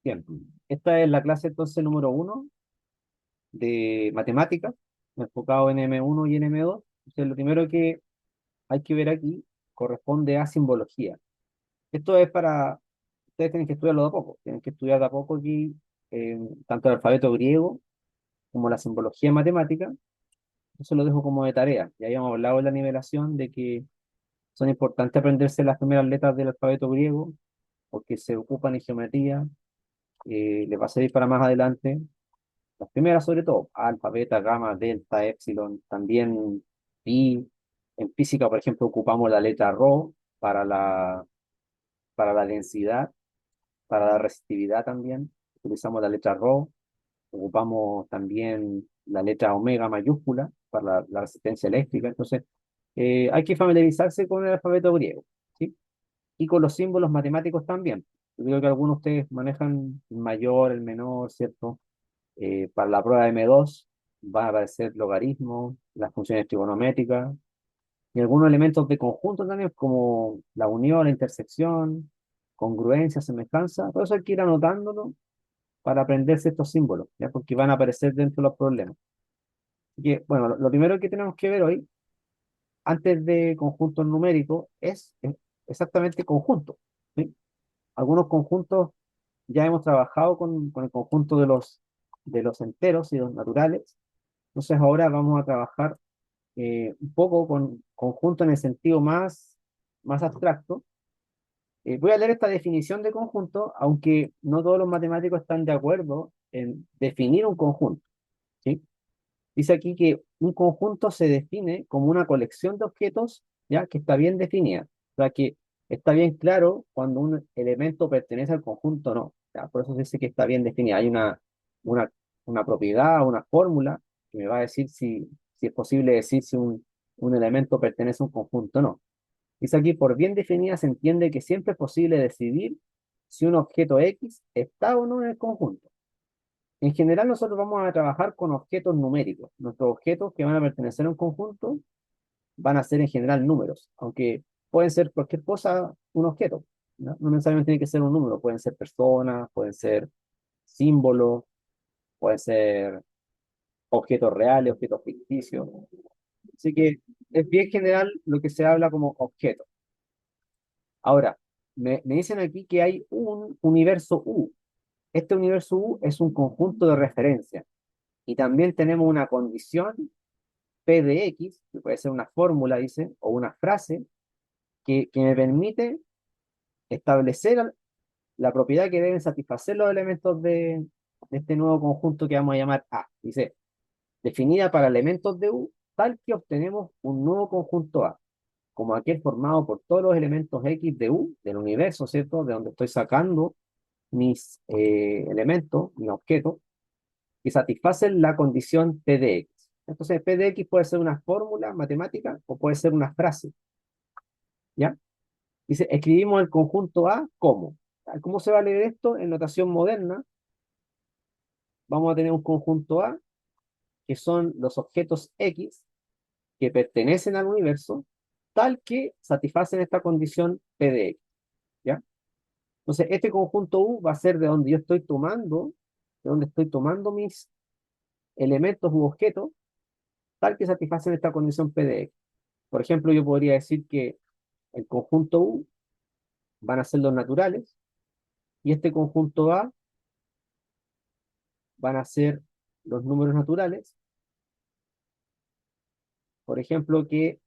Bien, esta es la clase entonces número 1 de matemáticas, enfocado en M1 y en M2. Entonces, lo primero que hay que ver aquí corresponde a simbología. Esto es para, ustedes tienen que estudiarlo de a poco, tienen que estudiar de a poco aquí tanto el alfabeto griego como la simbología matemática. Eso lo dejo como de tarea. Ya habíamos hablado en la nivelación de que son importantes aprenderse las primeras letras del alfabeto griego porque se ocupan en geometría, les va a servir para más adelante. Las primeras sobre todo, alfa, beta, gamma, delta, epsilon, también pi. En física, por ejemplo, ocupamos la letra rho para la densidad, para la resistividad también. Utilizamos la letra rho. Ocupamos también la letra omega mayúscula para la resistencia eléctrica. Entonces, hay que familiarizarse con el alfabeto griego, ¿sí? Y con los símbolos matemáticos también. Yo creo que algunos de ustedes manejan el mayor, el menor, ¿cierto? Para la prueba de M2 van a aparecer logaritmos, las funciones trigonométricas y algunos elementos de conjunto también, como la unión, la intersección, congruencia, semejanza. Todo eso hay que ir anotándolo para aprenderse estos símbolos, ¿ya? Porque van a aparecer dentro de los problemas. Así que, bueno, lo primero que tenemos que ver hoy, antes de conjuntos numéricos, es exactamente conjuntos, ¿sí? Algunos conjuntos ya hemos trabajado con el conjunto de los enteros y los naturales. Entonces ahora vamos a trabajar un poco con conjunto en el sentido más abstracto. Voy a leer esta definición de conjunto, aunque no todos los matemáticos están de acuerdo en definir un conjunto, ¿sí? Dice aquí que un conjunto se define como una colección de objetos, ¿ya? Que está bien definida. O sea, que está bien claro cuando un elemento pertenece al conjunto o no. ¿Ya? Por eso se dice que está bien definida. Hay una, una propiedad, una fórmula que me va a decir si es posible decir si un elemento pertenece a un conjunto o no. Dice aquí, por bien definida se entiende que siempre es posible decidir si un objeto X está o no en el conjunto. En general, nosotros vamos a trabajar con objetos numéricos. Nuestros objetos que van a pertenecer a un conjunto van a ser en general números, aunque pueden ser cualquier cosa un objeto, ¿no? No necesariamente tiene que ser un número, pueden ser personas, pueden ser símbolos, pueden ser objetos reales, objetos ficticios. Así que es bien general lo que se habla como objeto. Ahora, me dicen aquí que hay un universo U. Este universo U es un conjunto de referencia. Y también tenemos una condición P de X, que puede ser una fórmula, dice, o una frase, que me permite establecer la propiedad que deben satisfacer los elementos de este nuevo conjunto que vamos a llamar A. Dice, definida para elementos de U, tal que obtenemos un nuevo conjunto A, como aquel formado por todos los elementos X de U, del universo, ¿cierto? De donde estoy sacando mis elementos, mis objetos, que satisfacen la condición P de X. Entonces, P de X puede ser una fórmula matemática o puede ser una frase, ¿ya? Dice, escribimos el conjunto A como. ¿Cómo se va a leer esto? En notación moderna, vamos a tener un conjunto A, que son los objetos X que pertenecen al universo, tal que satisfacen esta condición P de X, ¿ya? Entonces, este conjunto U va a ser de donde yo estoy tomando, de donde estoy tomando mis elementos u objetos, tal que satisfacen esta condición P de X. Por ejemplo, yo podría decir que el conjunto U van a ser los naturales y este conjunto A van a ser los números naturales. Por ejemplo, que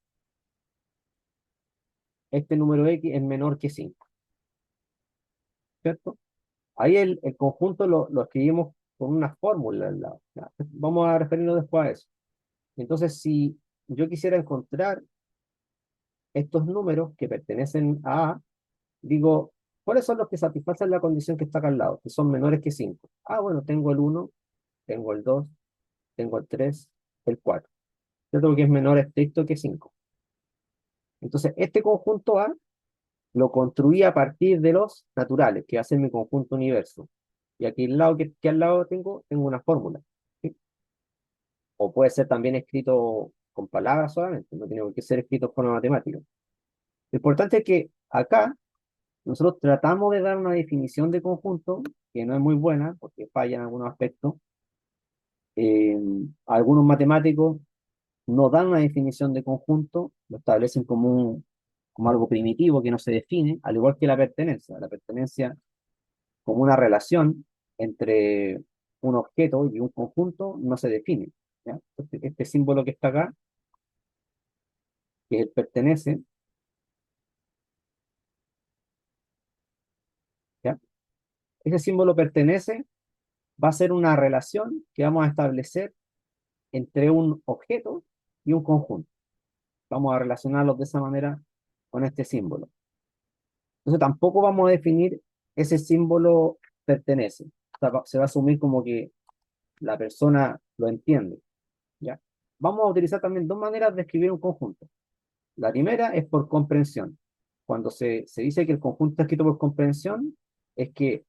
este número X es menor que 5, ¿cierto? Ahí el conjunto lo escribimos con una fórmula al lado. ¿Ya? Vamos a referirnos después a eso. Entonces, si yo quisiera encontrar estos números que pertenecen a, digo, ¿cuáles son los que satisfacen la condición que está acá al lado? Que son menores que 5. Ah, bueno, tengo el 1, tengo el 2, tengo el 3, el 4. ¿Cierto? Porque es menor estricto que 5. Entonces, este conjunto A lo construí a partir de los naturales, que hacen mi conjunto universo. Y aquí al lado, que al lado tengo una fórmula, ¿sí? O puede ser también escrito con palabras solamente, no tiene por qué ser escrito con forma matemática. Lo importante es que acá Nosotros tratamos de dar una definición de conjunto, que no es muy buena, porque falla en algunos aspectos. Eh, Algunos matemáticos no dan una definición de conjunto, lo establecen como algo primitivo que no se define, al igual que la pertenencia. La pertenencia como una relación entre un objeto y un conjunto no se define. ¿Ya? Este símbolo que está acá, que es el pertenece, ¿ya? Ese símbolo pertenece va a ser una relación que vamos a establecer entre un objeto y un conjunto. Vamos a relacionarlos de esa manera con este símbolo. Entonces tampoco vamos a definir ese símbolo pertenece. O sea, se va a asumir como que la persona lo entiende. ¿Ya? Vamos a utilizar también dos maneras de escribir un conjunto. La primera es por comprensión. Cuando se dice que el conjunto está escrito por comprensión, es que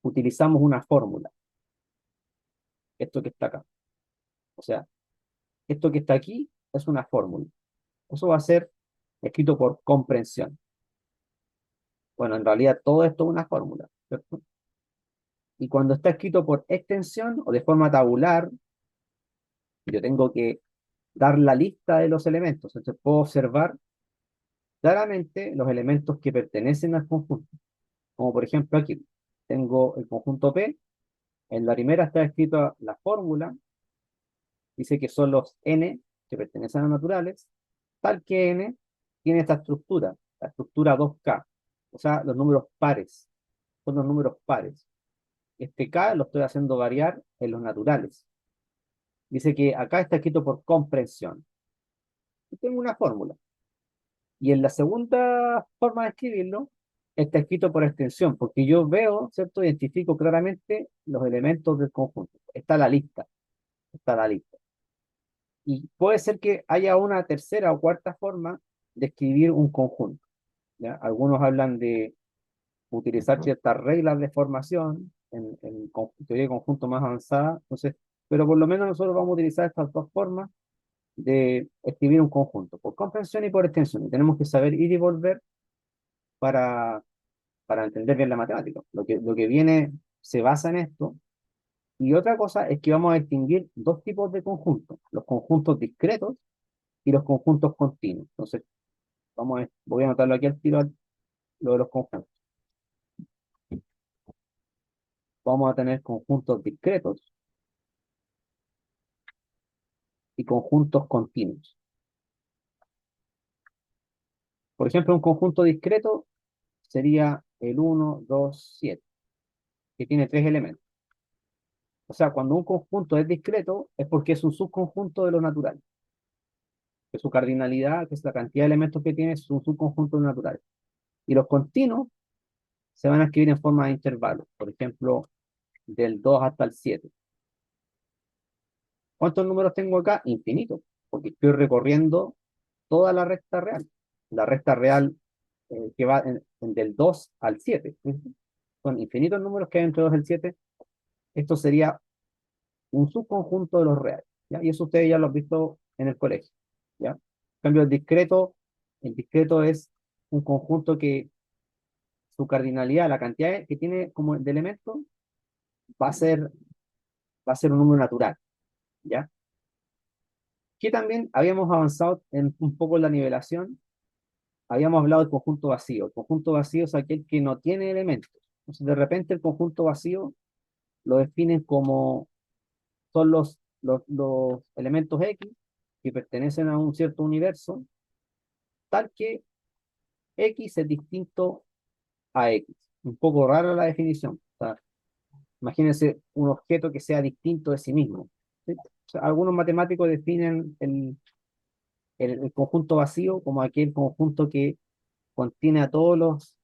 utilizamos una fórmula, esto que está acá. O sea, esto que está aquí es una fórmula. Eso va a ser escrito por comprensión. Bueno, en realidad todo esto es una fórmula, ¿cierto? Y cuando está escrito por extensión o de forma tabular, yo tengo que dar la lista de los elementos. Entonces puedo observar claramente los elementos que pertenecen al conjunto. Como por ejemplo aquí, tengo el conjunto P. En la primera está escrita la fórmula, dice que son los n que pertenecen a los naturales, tal que n tiene esta estructura, la estructura 2K, o sea, los números pares, son los números pares. Este K lo estoy haciendo variar en los naturales. Dice que acá está escrito por comprensión. Yo tengo una fórmula. Y en la segunda forma de escribirlo, está escrito por extensión, porque yo veo, ¿cierto? Identifico claramente los elementos del conjunto. Está la lista, está la lista. Y puede ser que haya una tercera o cuarta forma de escribir un conjunto. ¿Ya? Algunos hablan de utilizar ciertas reglas de formación en teoría de conjunto más avanzada. Entonces, pero por lo menos nosotros vamos a utilizar estas dos formas de escribir un conjunto, por comprensión y por extensión. Y tenemos que saber ir y volver para, para entender bien la matemática. Lo que viene se basa en esto. Y otra cosa es que vamos a distinguir dos tipos de conjuntos, los conjuntos discretos y los conjuntos continuos. Entonces, voy a anotarlo aquí al tiro, lo de los conjuntos. Vamos a tener conjuntos discretos y conjuntos continuos. Por ejemplo, un conjunto discreto sería el 1, 2, 7, que tiene tres elementos. O sea, cuando un conjunto es discreto, es porque es un subconjunto de lo natural. Que su cardinalidad, que es la cantidad de elementos que tiene, es un subconjunto de lo natural. Y los continuos se van a escribir en forma de intervalos. Por ejemplo, del 2 hasta el 7. ¿Cuántos números tengo acá? Infinitos, porque estoy recorriendo toda la recta real. La recta real que va del 2 al 7. Son infinitos números que hay entre 2 y el 7. Esto sería un subconjunto de los reales. ¿Ya? Y eso ustedes ya lo han visto en el colegio. ¿Ya? En cambio, el discreto es un conjunto que su cardinalidad, la cantidad que tiene como de elementos, va a ser, va a ser un número natural. ¿Ya? Que también habíamos avanzado en un poco en la nivelación, habíamos hablado del conjunto vacío. El conjunto vacío es aquel que no tiene elementos. Entonces, de repente el conjunto vacío lo definen como son los elementos X que pertenecen a un cierto universo, tal que X es distinto a X. Un poco rara la definición. O sea, imagínense un objeto que sea distinto de sí mismo. ¿Sí? O sea, algunos matemáticos definen el conjunto vacío como aquel conjunto que contiene a todos los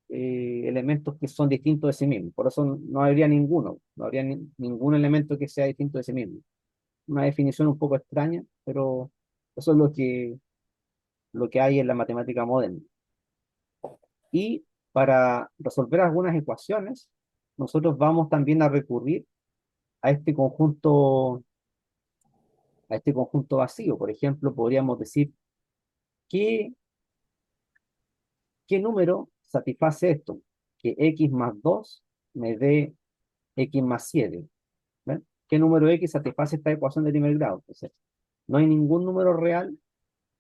elementos que son distintos de sí mismo. Por eso no habría ninguno, no habría ningún elemento que sea distinto de sí mismo. Una definición un poco extraña, pero eso es lo que hay en la matemática moderna. Y para resolver algunas ecuaciones, nosotros vamos también a recurrir a este conjunto, a este conjunto vacío. Por ejemplo, podríamos decir qué, qué número satisface esto, que x más 2 me dé x más 7. ¿Ven? ¿Qué número x satisface esta ecuación de primer grado? Entonces, no hay ningún número real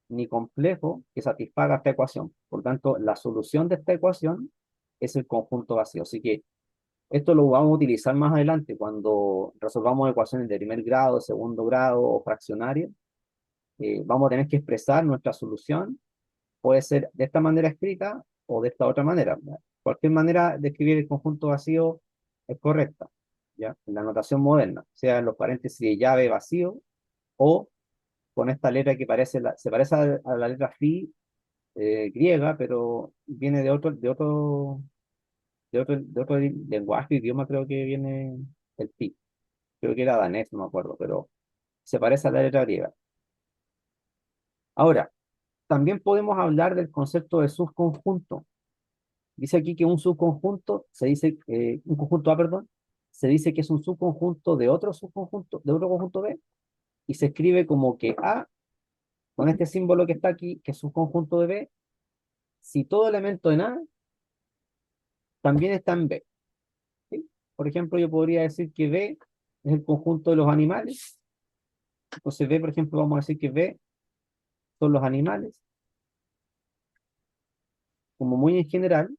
ni complejo que satisfaga esta ecuación. Por tanto, la solución de esta ecuación es el conjunto vacío. Así que esto lo vamos a utilizar más adelante cuando resolvamos ecuaciones de primer grado, segundo grado o fraccionarias. Vamos a tener que expresar nuestra solución. Puede ser de esta manera escrita o de esta otra manera. Cualquier manera de escribir el conjunto vacío es correcta, ¿ya? En la notación moderna, sea en los paréntesis de llave vacío o con esta letra que se parece a la letra phi griega, pero viene de otro lenguaje, idioma, creo que viene el pi. Creo que era danés, no me acuerdo, pero se parece a la letra griega. Ahora, también podemos hablar del concepto de subconjunto. Dice aquí que un subconjunto, un conjunto A, perdón, se dice que es un subconjunto de otro subconjunto, de otro conjunto B, y se escribe como que A, con este símbolo que está aquí, que es subconjunto de B, si todo elemento en A también está en B. ¿Sí? Por ejemplo, yo podría decir que B es el conjunto de los animales. Entonces B, por ejemplo, vamos a decir que B son los animales, como muy en general,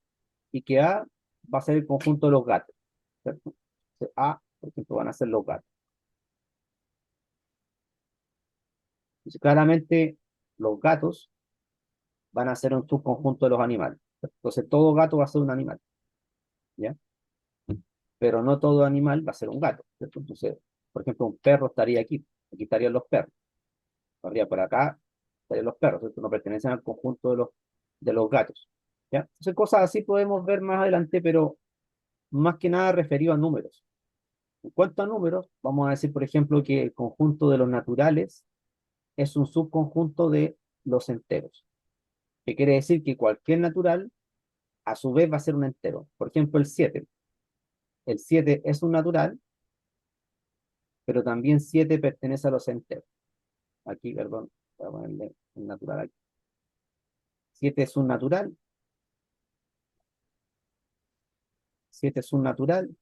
y que A va a ser el conjunto de los gatos, ¿cierto? Entonces, A, por ejemplo, van a ser los gatos. Entonces, claramente, los gatos van a ser un subconjunto de los animales. Entonces, todo gato va a ser un animal, ¿ya? Pero no todo animal va a ser un gato, ¿cierto? Entonces, por ejemplo, un perro estaría aquí estarían los perros, estaría por acá, estarían los perros, ¿cierto? No pertenecen al conjunto de los gatos, ¿ya? Entonces, cosas así podemos ver más adelante, pero más que nada referido a números. En cuanto a números, vamos a decir, por ejemplo, que el conjunto de los naturales es un subconjunto de los enteros, que quiere decir que cualquier natural, a su vez, va a ser un entero. Por ejemplo, el 7. El 7 es un natural, pero también 7 pertenece a los enteros. Aquí, perdón, voy a ponerle un natural aquí. 7 es un natural, 7 es un natural,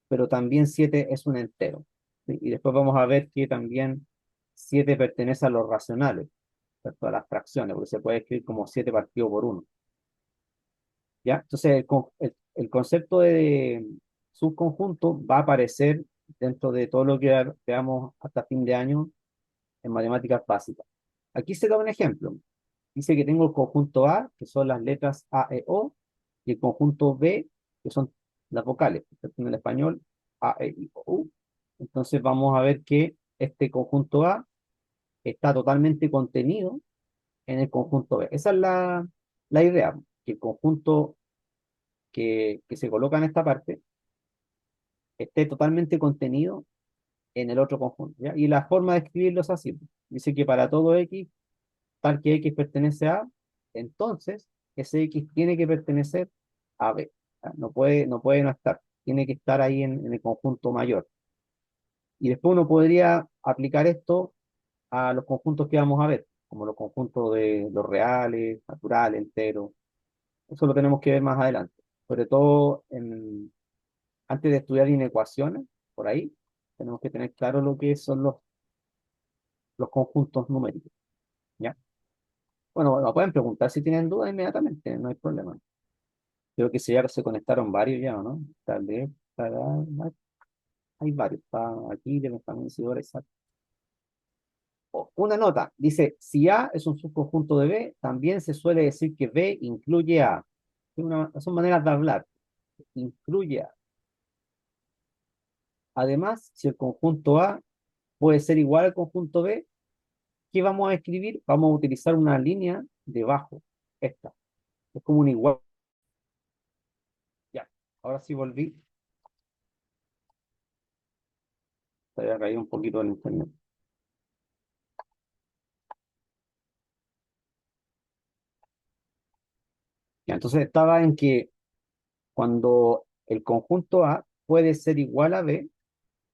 pero también 7 es un entero. ¿Sí? Y después vamos a ver que también 7 pertenece a los racionales, ¿cierto? A las fracciones, porque se puede escribir como 7 partido por uno. ¿Ya? Entonces, el concepto de subconjunto va a aparecer dentro de todo lo que veamos hasta fin de año en matemáticas básicas. Aquí se da un ejemplo. Dice que tengo el conjunto A, que son las letras A, E, O, y el conjunto B, que son las vocales, en el español, A, E, I, O, U. Entonces vamos a ver que este conjunto A está totalmente contenido en el conjunto B. Esa es la idea, que el conjunto que se coloca en esta parte esté totalmente contenido en el otro conjunto, ¿ya? Y la forma de escribirlo es así. Dice que para todo X, tal que X pertenece a A, entonces ese X tiene que pertenecer a B. ¿Ya? No puede no estar. Tiene que estar ahí en el conjunto mayor. Y después uno podría aplicar esto a los conjuntos que vamos a ver, como los conjuntos de los reales, naturales, enteros. Eso lo tenemos que ver más adelante. Sobre todo antes de estudiar inecuaciones, por ahí, tenemos que tener claro lo que son los conjuntos numéricos, ¿ya? Bueno, me pueden preguntar si tienen dudas inmediatamente, no hay problema. Creo que ya se conectaron varios ya, ¿no? Tal vez, hay varios. Está aquí, de también seguidor exacto. Una nota, dice, si A es un subconjunto de B, también se suele decir que B incluye A. Son maneras de hablar. Incluye A. Además, si el conjunto A puede ser igual al conjunto B, ¿qué vamos a escribir? Vamos a utilizar una línea debajo. Esta. Es como un igual. Ya. Ahora sí volví. Se había caído un poquito el internet. Ya, entonces estaba en que cuando el conjunto A puede ser igual a B,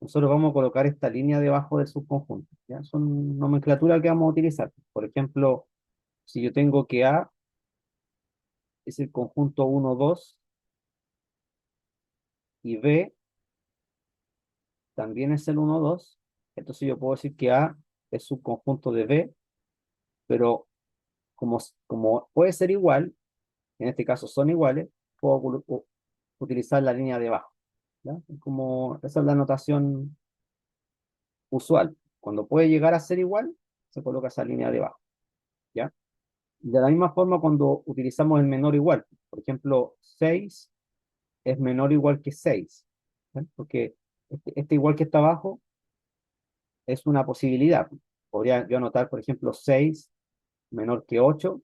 nosotros vamos a colocar esta línea debajo del subconjunto. ¿Ya? Son nomenclatura que vamos a utilizar. Por ejemplo, si yo tengo que A es el conjunto 1, 2, y B también es el 1, 2. Entonces yo puedo decir que A es subconjunto de B, pero como puede ser igual, en este caso son iguales, puedo utilizar la línea de abajo, ¿ya? Esa es la notación usual. Cuando puede llegar a ser igual, se coloca esa línea de abajo, ¿ya? De la misma forma cuando utilizamos el menor igual. Por ejemplo, 6 es menor o igual que 6, ¿ya? Porque este igual que está abajo es una posibilidad. Podría yo anotar, por ejemplo, 6 menor que 8,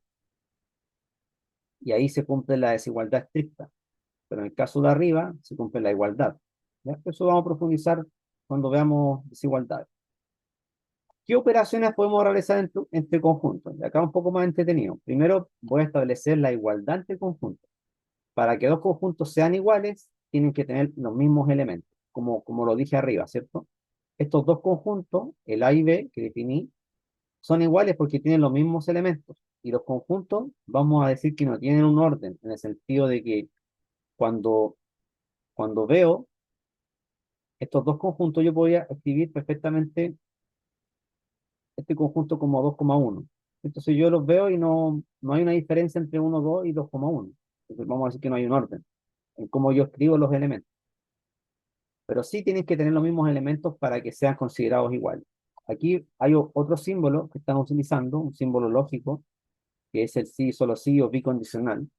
y ahí se cumple la desigualdad estricta. Pero en el caso de arriba se cumple la igualdad, ¿ya? Eso vamos a profundizar cuando veamos desigualdades. ¿Qué operaciones podemos realizar entre conjuntos? De acá un poco más entretenido. Primero voy a establecer la igualdad entre conjuntos. Para que dos conjuntos sean iguales, tienen que tener los mismos elementos, como lo dije arriba, ¿cierto? Estos dos conjuntos, el A y B, que definí, son iguales porque tienen los mismos elementos. Y los conjuntos, vamos a decir que no tienen un orden, en el sentido de que cuando, cuando veo estos dos conjuntos, yo podría escribir perfectamente este conjunto como 2,1. Entonces yo los veo y no hay una diferencia entre 1, 2 y 2,1. Entonces vamos a decir que no hay un orden en cómo yo escribo los elementos. Pero sí tienen que tener los mismos elementos para que sean considerados iguales. Aquí hay otro símbolo que estamos utilizando, un símbolo lógico, que es el sí, solo sí o bicondicional,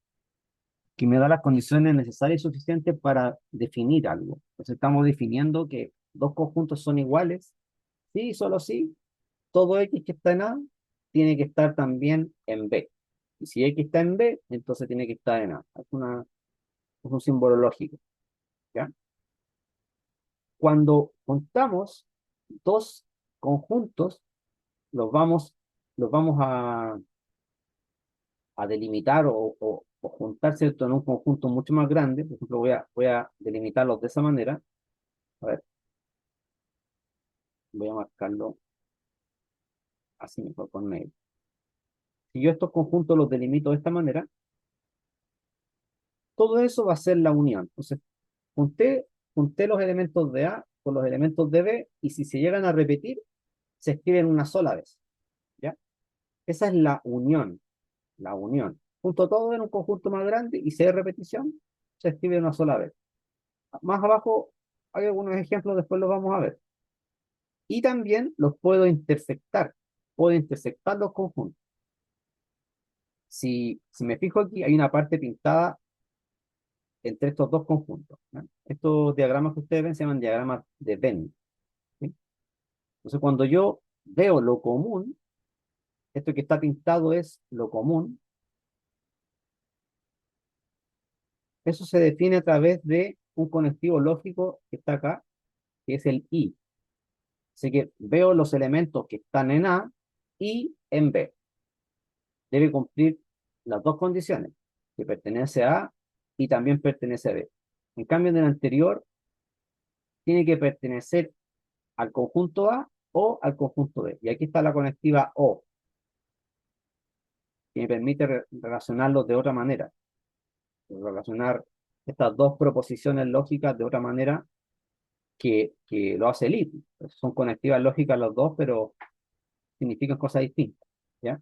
que me da las condiciones necesarias y suficientes para definir algo. Entonces estamos definiendo que dos conjuntos son iguales, sí, solo sí, todo X que está en A tiene que estar también en B. Y si X está en B, entonces tiene que estar en A. Es un símbolo lógico, ¿ya? Cuando juntamos dos conjuntos, los vamos, los vamos a delimitar o juntar, ¿cierto?, en un conjunto mucho más grande. Por ejemplo, voy a delimitarlos de esa manera. A ver, voy a marcarlo así mejor con negro. Si yo estos conjuntos los delimito de esta manera, todo eso va a ser la unión. Entonces, junté, junté los elementos de A con los elementos de B, y si se llegan a repetir, se escriben una sola vez, ¿ya? Esa es la unión, la unión. Junto todo en un conjunto más grande, y si hay repetición, se escribe una sola vez. Más abajo hay algunos ejemplos, después los vamos a ver. Y también los puedo intersectar. Puedo intersectar los conjuntos. Si me fijo aquí, hay una parte pintada entre estos dos conjuntos, ¿no? Estos diagramas que ustedes ven se llaman diagramas de Venn, ¿sí? Entonces, cuando yo veo lo común, esto que está pintado es lo común, eso se define a través de un conectivo lógico que está acá, que es el I. Así que veo los elementos que están en A y en B. Debe cumplir las dos condiciones, que pertenece a A y también pertenece a B. En cambio, en el anterior, tiene que pertenecer al conjunto A o al conjunto B. Y aquí está la conectiva O, que me permite relacionarlos de otra manera, relacionar estas dos proposiciones lógicas de otra manera que lo hace el I. Son conectivas lógicas los dos, pero significan cosas distintas, ¿ya?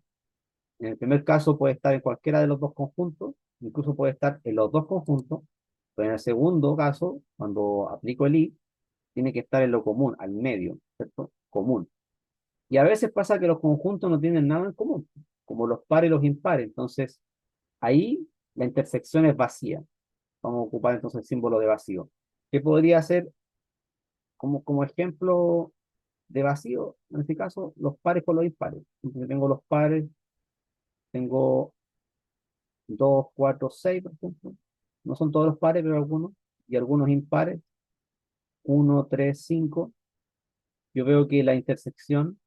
En el primer caso puede estar en cualquiera de los dos conjuntos, incluso puede estar en los dos conjuntos, pero en el segundo caso, cuando aplico el I, tiene que estar en lo común, al medio, ¿cierto? Común. Y a veces pasa que los conjuntos no tienen nada en común, como los pares y los impares. Entonces, ahí la intersección es vacía. Vamos a ocupar entonces el símbolo de vacío. ¿Qué podría ser como ejemplo de vacío? En este caso, los pares con los impares. Entonces, tengo los pares, tengo 2, 4, 6, por ejemplo. No son todos los pares, pero algunos. Y algunos impares, 1, 3, 5. Yo veo que la intersección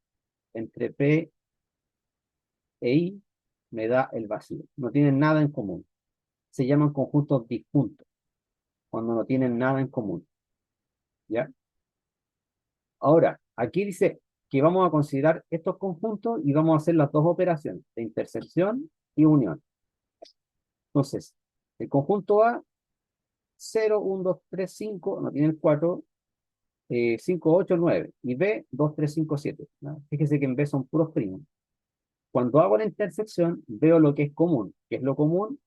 entre P e I me da el vacío. No tienen nada en común. Se llaman conjuntos disjuntos, cuando no tienen nada en común, ¿ya? Ahora, aquí dice que vamos a considerar estos conjuntos y vamos a hacer las dos operaciones, de intersección y unión. Entonces, el conjunto A, 0, 1, 2, 3, 5, no tiene el 4, 5, 8, 9. Y B, 2, 3, 5, 7. ¿No? Fíjese que en B son puros primos. Cuando hago la intersección, veo lo que es común. ¿Qué es lo común?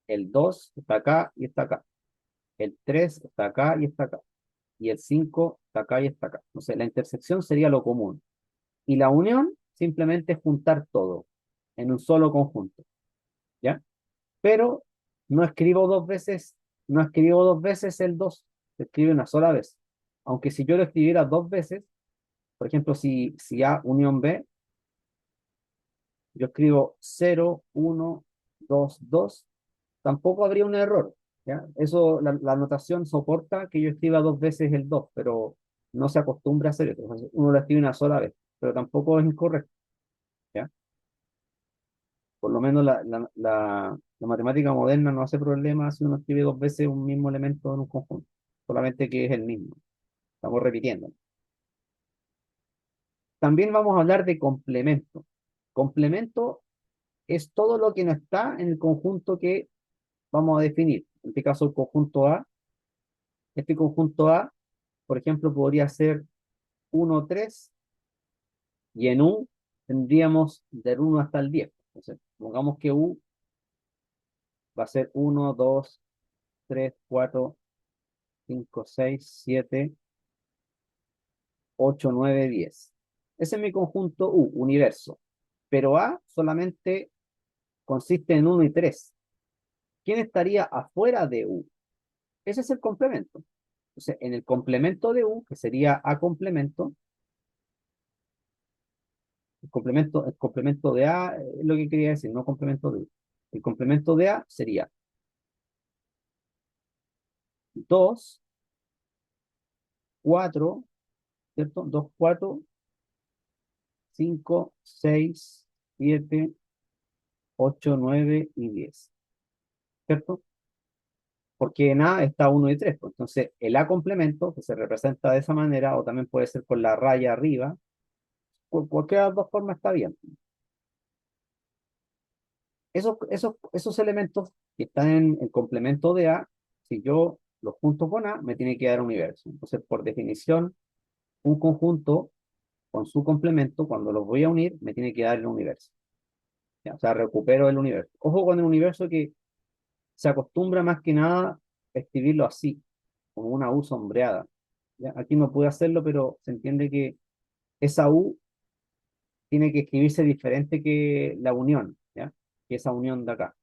El 2 está acá y está acá. El 3 está acá y está acá. Y el 5 está acá y está acá. Entonces, la intersección sería lo común. Y la unión simplemente es juntar todo en un solo conjunto. ¿Ya? Pero no escribo dos veces, no escribo dos veces el 2, se escribe una sola vez. Aunque si yo lo escribiera dos veces, por ejemplo, si A unión B, yo escribo 0, 1, 2, 2, tampoco habría un error. ¿Ya? Eso, la notación soporta que yo escriba dos veces el 2, pero no se acostumbra a hacer eso. Entonces, uno lo escribe una sola vez, pero tampoco es incorrecto. ¿Ya? Por lo menos la matemática moderna no hace problema si uno escribe dos veces un mismo elemento en un conjunto, solamente que es el mismo. Estamos repitiendo. También vamos a hablar de complemento. Complemento es todo lo que no está en el conjunto que vamos a definir. En este caso, el conjunto A. Este conjunto A, por ejemplo, podría ser 1, 3, y en U tendríamos del 1 hasta el 10. Entonces, pongamos que U va a ser 1, 2, 3, 4, 5, 6, 7, 8, 9, 10. Ese es mi conjunto U, universo. Pero A solamente consiste en 1 y 3. ¿Quién estaría afuera de U? Ese es el complemento. Entonces, en el complemento de U, que sería A complemento, el complemento de A es lo que quería decir, no complemento de U. El complemento de A sería 2, 4, ¿cierto? 2, 4, 5, 6, 7, 8, 9 y 10. ¿Cierto? Porque en A está 1 y 3. Pues. Entonces, el A complemento, que se representa de esa manera, o también puede ser con la raya arriba, cualquiera de las dos formas está bien. Esos elementos que están en el complemento de A, si yo los junto con A, me tiene que dar un universo. Entonces, por definición, un conjunto con su complemento, cuando los voy a unir, me tiene que dar el universo. ¿Ya? O sea, recupero el universo. Ojo con el universo que se acostumbra más que nada a escribirlo así, como una U sombreada. ¿Ya? Aquí no pude hacerlo, pero se entiende que esa U tiene que escribirse diferente que la unión, ¿ya? Que esa unión de acá.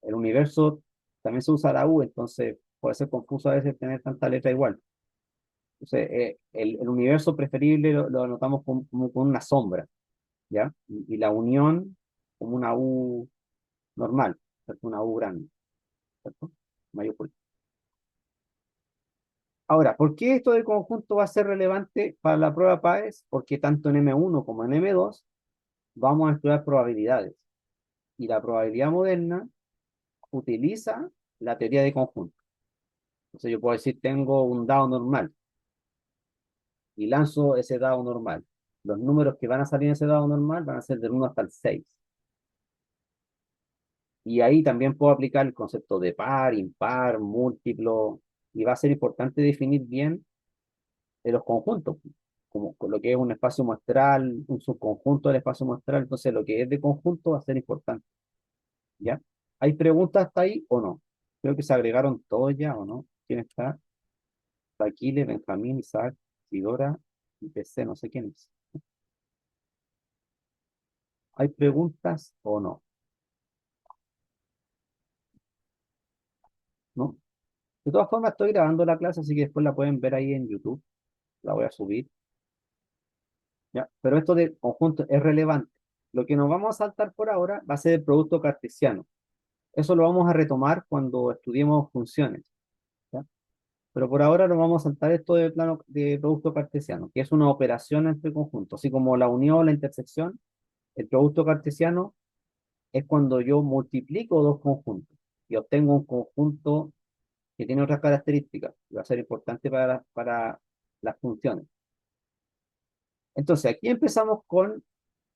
El universo también se usa la U, entonces puede ser confuso a veces tener tanta letra igual. Entonces, el universo preferible lo anotamos como con una sombra, ¿ya? Y la unión como una U normal, ¿cierto? Una U grande, ¿cierto? Mayúscula. Ahora, ¿por qué esto del conjunto va a ser relevante para la prueba PAES? Porque tanto en M1 como en M2 vamos a estudiar probabilidades. Y la probabilidad moderna utiliza la teoría de conjunto. Entonces yo puedo decir, tengo un dado normal y lanzo ese dado normal. Los números que van a salir en ese dado normal van a ser del 1 hasta el 6. Y ahí también puedo aplicar el concepto de par, impar, múltiplo, y va a ser importante definir bien de los conjuntos, como con lo que es un espacio muestral, un subconjunto del espacio muestral, entonces lo que es de conjunto va a ser importante, ¿ya? ¿Hay preguntas hasta ahí o no? Creo que se agregaron todos ya, ¿o no? ¿Quién está? Taquile, Benjamín, Isaac, Sidora, y PC, no sé quién es. ¿Hay preguntas o no? ¿No? De todas formas, estoy grabando la clase, así que después la pueden ver ahí en YouTube. La voy a subir, ¿ya? Pero esto de conjunto es relevante. Lo que nos vamos a saltar por ahora va a ser el producto cartesiano. Eso lo vamos a retomar cuando estudiemos funciones, ¿ya? Pero por ahora nos vamos a saltar esto de plano de producto cartesiano, que es una operación entre conjuntos. Así como la unión o la intersección, el producto cartesiano es cuando yo multiplico dos conjuntos y obtengo un conjunto que tiene otras características, y va a ser importante para las funciones. Entonces, aquí empezamos con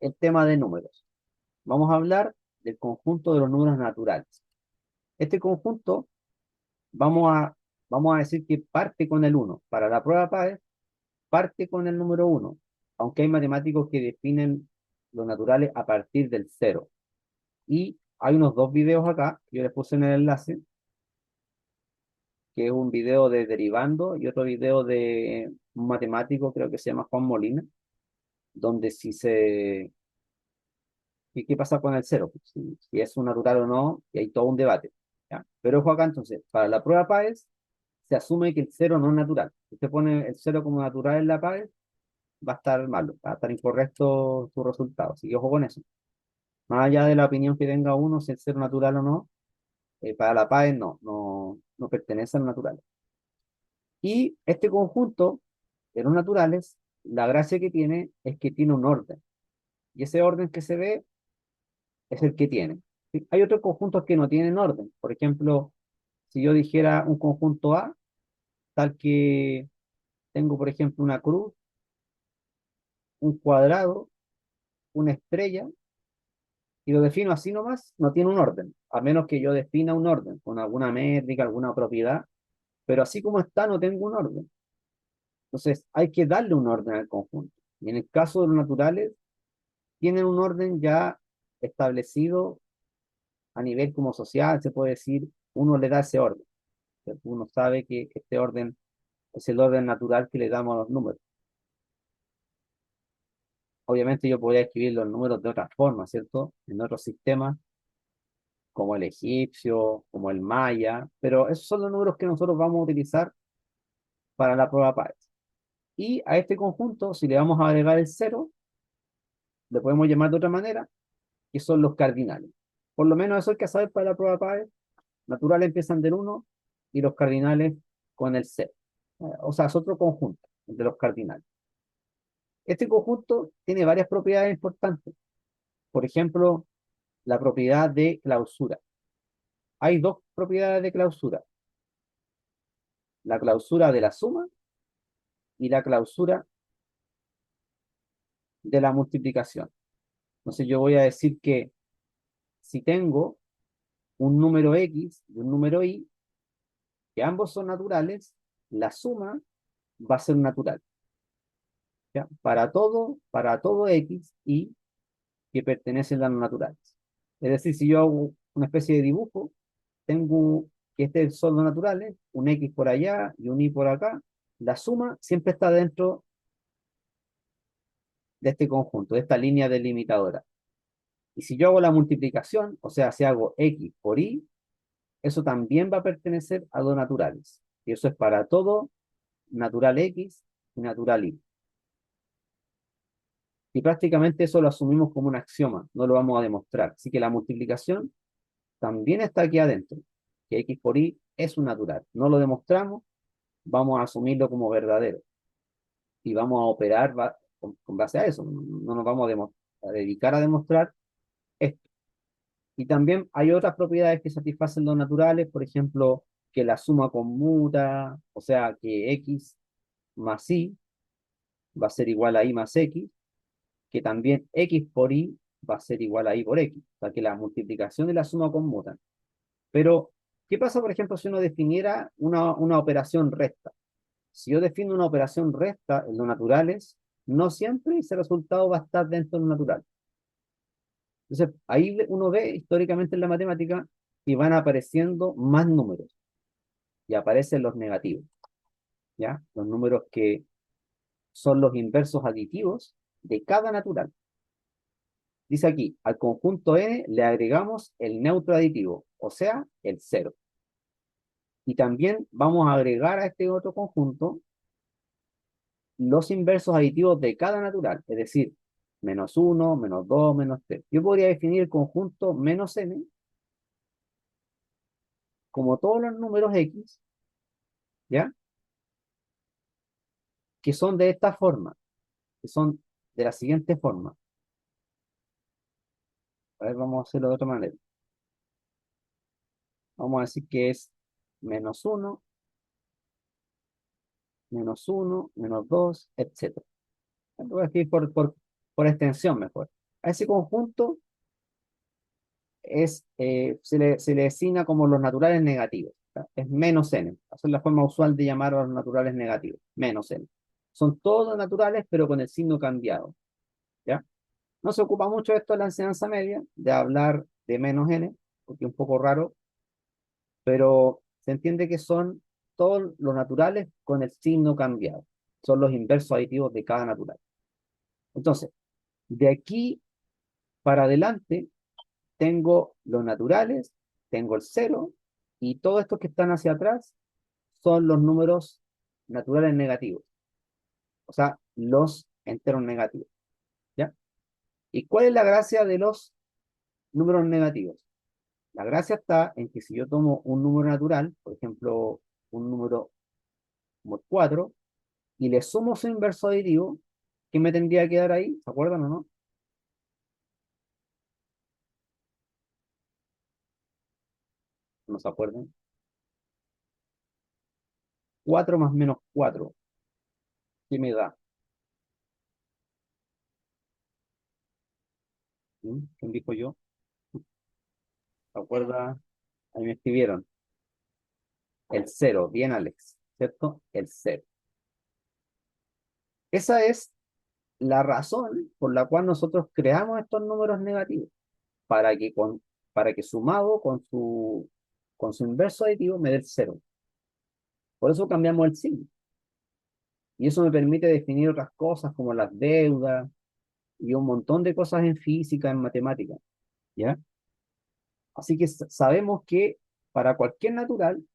el tema de números. Vamos a hablar del conjunto de los números naturales. Este conjunto vamos a, vamos a decir que parte con el uno. Para la prueba PAE, parte con el número uno, aunque hay matemáticos que definen los naturales a partir del cero. Y hay unos dos videos acá, que yo les puse en el enlace, que es un video de derivando y otro video de un matemático, creo que se llama Juan Molina, donde si se... ¿Qué pasa con el cero? Pues, si es un natural o no, y hay todo un debate. ¿Ya? Pero ojo acá, entonces, para la prueba PAES, se asume que el cero no es natural. Si usted pone el cero como natural en la PAES, va a estar malo, va a estar incorrecto su resultado. Así que ojo con eso. Más allá de la opinión que tenga uno, si el cero natural o no, para la PAES no pertenece al natural. Y este conjunto de los naturales, la gracia que tiene es que tiene un orden. Y ese orden que se ve es el que tiene. ¿Sí? Hay otros conjuntos que no tienen orden. Por ejemplo, si yo dijera un conjunto A, tal que tengo, por ejemplo, una cruz, un cuadrado, una estrella, y lo defino así nomás, no tiene un orden, a menos que yo defina un orden con alguna métrica, alguna propiedad, pero así como está, no tengo un orden. Entonces, hay que darle un orden al conjunto. Y en el caso de los naturales, tienen un orden ya establecido a nivel como social, se puede decir, uno le da ese orden. Uno sabe que este orden es el orden natural que le damos a los números. Obviamente yo podría escribir los números de otra forma, ¿cierto? En otros sistemas, como el egipcio, como el maya, pero esos son los números que nosotros vamos a utilizar para la prueba PAES. Y a este conjunto, si le vamos a agregar el cero, le podemos llamar de otra manera, que son los cardinales. Por lo menos eso hay que saber para la prueba PAES. Naturales empiezan del uno y los cardinales con el cero. O sea, es otro conjunto de los cardinales. Este conjunto tiene varias propiedades importantes. Por ejemplo, la propiedad de clausura. Hay dos propiedades de clausura. La clausura de la suma y la clausura de la multiplicación. Entonces yo voy a decir que si tengo un número X y un número Y, que ambos son naturales, la suma va a ser natural. ¿Ya? Para todo X y que pertenecen a los naturales. Es decir, si yo hago una especie de dibujo, tengo que este son los naturales, un X por allá y un Y por acá, la suma siempre está dentro de este conjunto, de esta línea delimitadora. Y si yo hago la multiplicación, o sea, si hago X por Y, eso también va a pertenecer a dos naturales. Y eso es para todo natural X y natural Y. Y prácticamente eso lo asumimos como un axioma, no lo vamos a demostrar. Así que la multiplicación también está aquí adentro, que X por Y es un natural. No lo demostramos, vamos a asumirlo como verdadero. Y vamos a operar con base a eso. No nos vamos a dedicar a demostrar esto. Y también hay otras propiedades que satisfacen los naturales, por ejemplo, que la suma conmuta, o sea, que X más Y va a ser igual a Y más X, que también X por Y va a ser igual a Y por X, o sea, que la multiplicación y la suma conmutan. Pero, ¿qué pasa, por ejemplo, si uno definiera una operación recta? Si yo defino una operación recta en los naturales, no siempre ese resultado va a estar dentro de lo natural. Entonces, ahí uno ve históricamente en la matemática y van apareciendo más números y aparecen los negativos, ¿ya? Los números que son los inversos aditivos de cada natural. Dice aquí, al conjunto n le agregamos el neutro aditivo, o sea, el cero. Y también vamos a agregar a este otro conjunto los inversos aditivos de cada natural, es decir, menos uno, menos 2, menos 3. Yo podría definir el conjunto menos n como todos los números x, ¿ya? Que son de esta forma, que son de la siguiente forma. A ver, vamos a hacerlo de otra manera. Vamos a decir que es menos menos 2, etc. Voy a escribir por extensión mejor. A ese conjunto se le designa como los naturales negativos. ¿Ya? Es menos n. Esa es la forma usual de llamar a los naturales negativos. Menos n. Son todos naturales, pero con el signo cambiado. ¿Ya? No se ocupa mucho esto en la enseñanza media, de hablar de menos n, porque es un poco raro, pero se entiende que son todos los naturales con el signo cambiado. Son los inversos aditivos de cada natural. Entonces, de aquí para adelante, tengo los naturales, tengo el cero, y todos estos que están hacia atrás son los números naturales negativos, o sea, los enteros negativos, ¿ya? ¿Y cuál es la gracia de los números negativos? La gracia está en que si yo tomo un número natural, por ejemplo, un número como 4, y le sumo su inverso aditivo, ¿qué me tendría que dar ahí? ¿Se acuerdan o no? ¿No se acuerdan? 4 más menos 4, ¿qué me da? ¿Mm? ¿Quién dijo yo? ¿Se acuerda? Ahí me escribieron. El cero, bien Alex, ¿cierto? El cero. Esa es la razón por la cual nosotros creamos estos números negativos, para que, para que sumado con su inverso aditivo me dé el cero. Por eso cambiamos el signo. Y eso me permite definir otras cosas como las deudas y un montón de cosas en física, en matemática, ¿ya? Así que sabemos que para cualquier natural,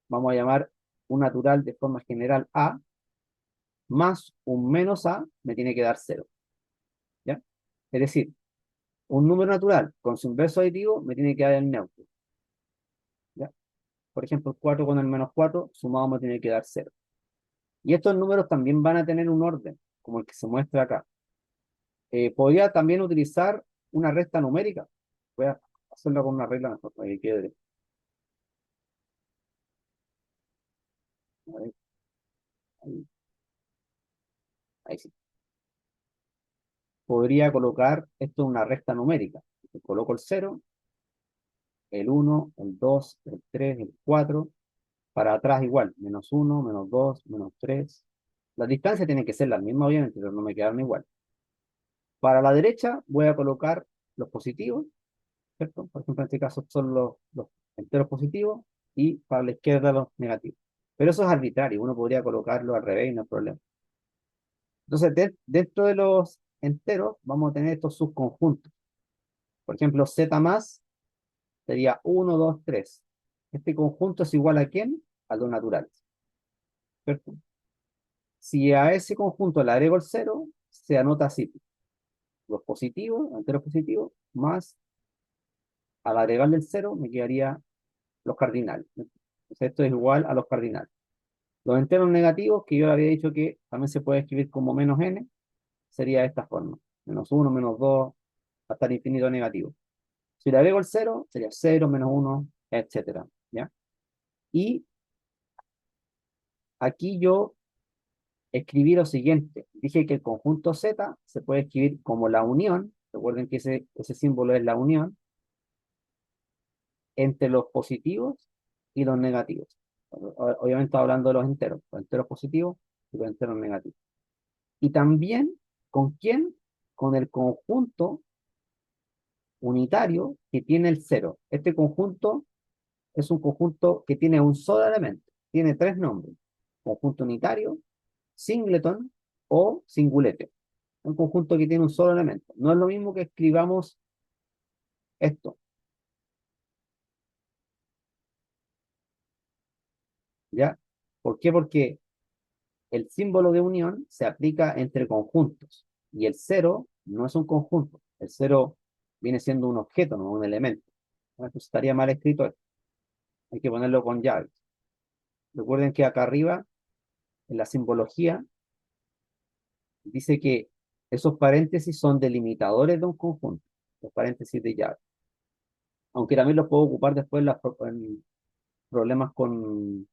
vamos a llamar un natural de forma general A, más un menos A, me tiene que dar cero, ¿ya? Es decir, un número natural con su inverso aditivo me tiene que dar el neutro, ¿ya? Por ejemplo, el 4 con el menos 4 sumado me tiene que dar cero. Y estos números también van a tener un orden, como el que se muestra acá. Podría también utilizar una recta numérica. Voy a hacerlo con una regla mejor para que quede. A ver, ahí, ahí sí. Podría colocar esto en una recta numérica. Coloco el cero, el uno, el 2, el 3, el 4. Para atrás igual, menos uno, menos 2, menos 3. Las distancias tienen que ser las mismas, obviamente, pero no me quedaron igual. Para la derecha voy a colocar los positivos, ¿cierto? Por ejemplo, en este caso son los enteros positivos, y para la izquierda los negativos. Pero eso es arbitrario, uno podría colocarlo al revés y no hay problema. Entonces, dentro de los enteros vamos a tener estos subconjuntos. Por ejemplo, z más sería uno, 2, 3. Este conjunto es igual a ¿quién? A los naturales, ¿cierto? Si a ese conjunto le agrego el cero, se anota así: los positivos, enteros positivos, más al agregarle el cero me quedaría los cardinales. Entonces esto es igual a los cardinales. Los enteros negativos, que yo había dicho que también se puede escribir como menos n, sería de esta forma: menos uno, menos 2, hasta el infinito negativo. Si le agrego el cero, sería cero, menos uno, etcétera, ¿ya? Y aquí yo escribí lo siguiente. Dije que el conjunto Z se puede escribir como la unión. Recuerden que ese símbolo es la unión entre los positivos y los negativos. Obviamente estoy hablando de los enteros positivos y los enteros negativos. Y también, ¿con quién? Con el conjunto unitario que tiene el cero. Este conjunto es un conjunto que tiene un solo elemento. Tiene tres nombres: conjunto unitario, singleton o singulete. Un conjunto que tiene un solo elemento. No es lo mismo que escribamos esto, ¿ya? ¿Por qué? Porque el símbolo de unión se aplica entre conjuntos, y el cero no es un conjunto. El cero viene siendo un objeto, no un elemento. Entonces estaría mal escrito esto. Hay que ponerlo con llaves. Recuerden que acá arriba, en la simbología, dice que esos paréntesis son delimitadores de un conjunto, los paréntesis de llave. Aunque también los puedo ocupar después en problemas con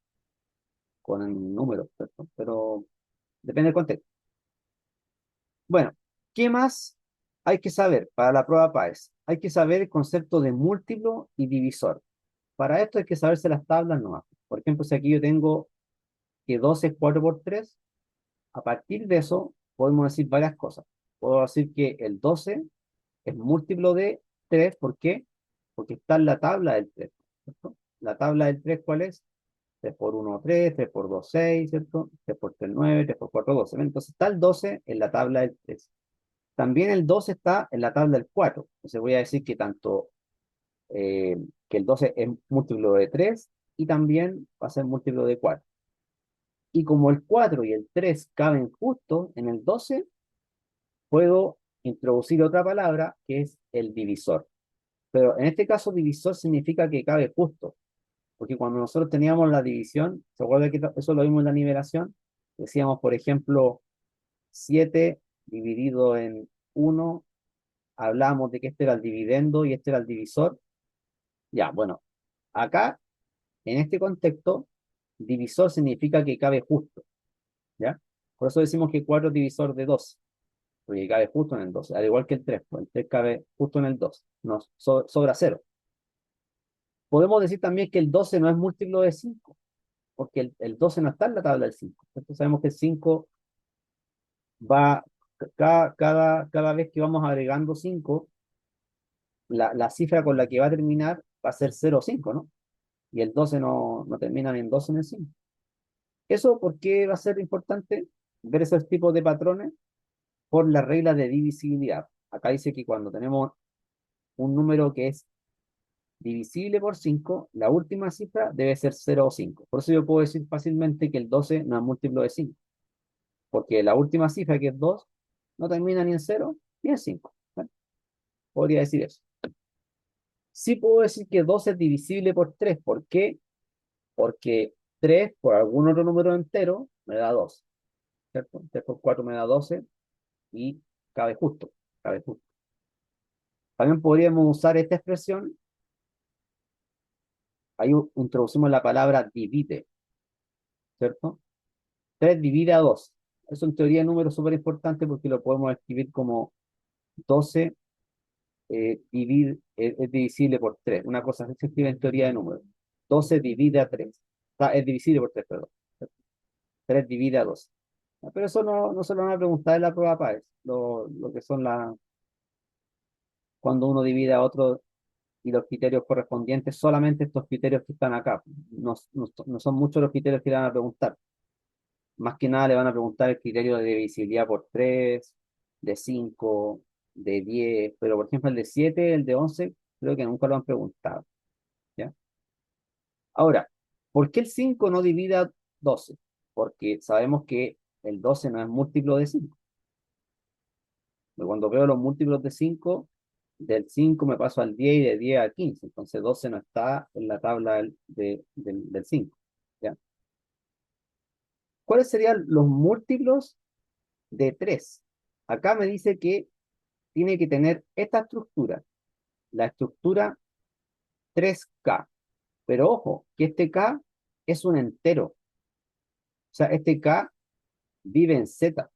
números, ¿cierto? Pero depende del contexto. Bueno, ¿qué más hay que saber, para la prueba PAES, hay que saber el concepto de múltiplo y divisor. Para esto hay que saberse las tablas nomás. Por ejemplo, si aquí yo tengo que 12 es 4 por 3, a partir de eso podemos decir varias cosas. Puedo decir que el 12 es múltiplo de 3, ¿por qué? Porque está en la tabla del 3, ¿cierto? La tabla del 3, ¿cuál es? 3 por 1, 3, 3 por 2, 6, ¿cierto? 3 por 3, 9, 3 por 4, 12. Entonces está el 12 en la tabla del 3. También el 12 está en la tabla del 4. Entonces voy a decir que tanto eh, que el 12 es múltiplo de 3 y también va a ser múltiplo de 4. Y como el 4 y el 3 caben justo en el 12, puedo introducir otra palabra que es el divisor. Pero en este caso, divisor significa que cabe justo, porque cuando nosotros teníamos la división, ¿se acuerda que eso lo vimos en la nivelación? Decíamos, por ejemplo, 7 dividido en 1, hablábamos de que este era el dividendo y este era el divisor. Ya, bueno, acá, en este contexto, divisor significa que cabe justo, ¿ya? Por eso decimos que 4 es divisor de 2, porque cabe justo en el 12, al igual que el 3, pues el 3 cabe justo en el 2, no sobra 0. Podemos decir también que el 12 no es múltiplo de 5, porque el 12 no está en la tabla del 5. Entonces sabemos que el 5 va, cada vez que vamos agregando 5, la cifra con la que va a terminar va a ser 0 o 5, ¿no? Y el 12 no termina ni en 12 ni en 5. ¿Eso por qué va a ser importante ver esos tipos de patrones? Por la regla de divisibilidad. Acá dice que cuando tenemos un número que es divisible por 5, la última cifra debe ser 0 o 5. Por eso yo puedo decir fácilmente que el 12 no es múltiplo de 5, porque la última cifra, que es 2, no termina ni en 0 ni en 5. ¿Vale? Podría decir eso. Sí puedo decir que 2 es divisible por 3. ¿Por qué? Porque 3 por algún otro número entero me da 2, ¿cierto? 3 por 4 me da 12 y cabe justo, cabe justo. También podríamos usar esta expresión. Ahí introducimos la palabra divide, ¿cierto? 3 divide a 2. Eso en teoría es un número súper importante porque lo podemos escribir como 12 es divisible por 3. Una cosa que se escribe en teoría de números. 12 divide a 3. Es divisible por 3, perdón. 3 divide a 12. Pero eso no se lo van a preguntar en la prueba PAES. Lo que son cuando uno divide a otro y los criterios correspondientes, solamente estos criterios que están acá. No son muchos los criterios que le van a preguntar. Más que nada le van a preguntar el criterio de divisibilidad por 3, de 5, de 10, pero por ejemplo el de 7, el de 11, creo que nunca lo han preguntado, ¿ya? Ahora, ¿por qué el 5 no divide a 12? Porque sabemos que el 12 no es múltiplo de 5. Cuando veo los múltiplos de 5, del 5 me paso al 10 y de 10 a 15, entonces 12 no está en la tabla del 5, ¿ya? ¿Cuáles serían los múltiplos de 3? Acá me dice que tiene que tener esta estructura, la estructura 3K. Pero ojo, que este K es un entero. O sea, este K vive en Z.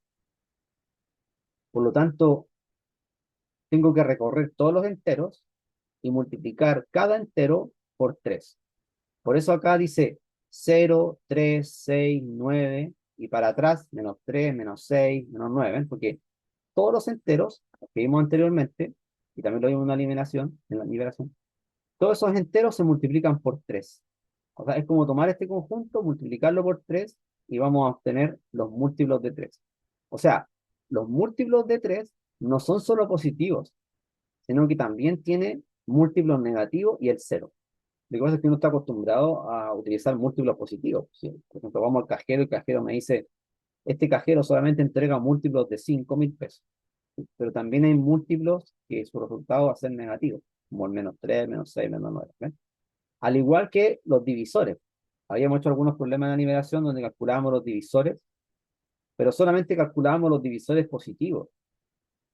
Por lo tanto, tengo que recorrer todos los enteros y multiplicar cada entero por 3. Por eso acá dice 0, 3, 6, 9 y para atrás menos 3, menos 6, menos 9. ¿Ven? Porque todos los enteros que vimos anteriormente, y también lo vimos en la liberación, todos esos enteros se multiplican por 3. O sea, es como tomar este conjunto, multiplicarlo por 3 y vamos a obtener los múltiplos de 3. O sea, los múltiplos de 3 no son solo positivos, sino que también tiene múltiplos negativos y el cero. Lo que pasa es que uno está acostumbrado a utilizar múltiplos positivos. ¿Sí? Por ejemplo, vamos al cajero y el cajero me dice, este cajero solamente entrega múltiplos de 5.000 pesos. ¿Sí? Pero también hay múltiplos que su resultado va a ser negativo, como el menos 3, menos 6, menos 9. ¿Ven? Al igual que los divisores. Habíamos hecho algunos problemas de la nivelación donde calculábamos los divisores, pero solamente calculábamos los divisores positivos.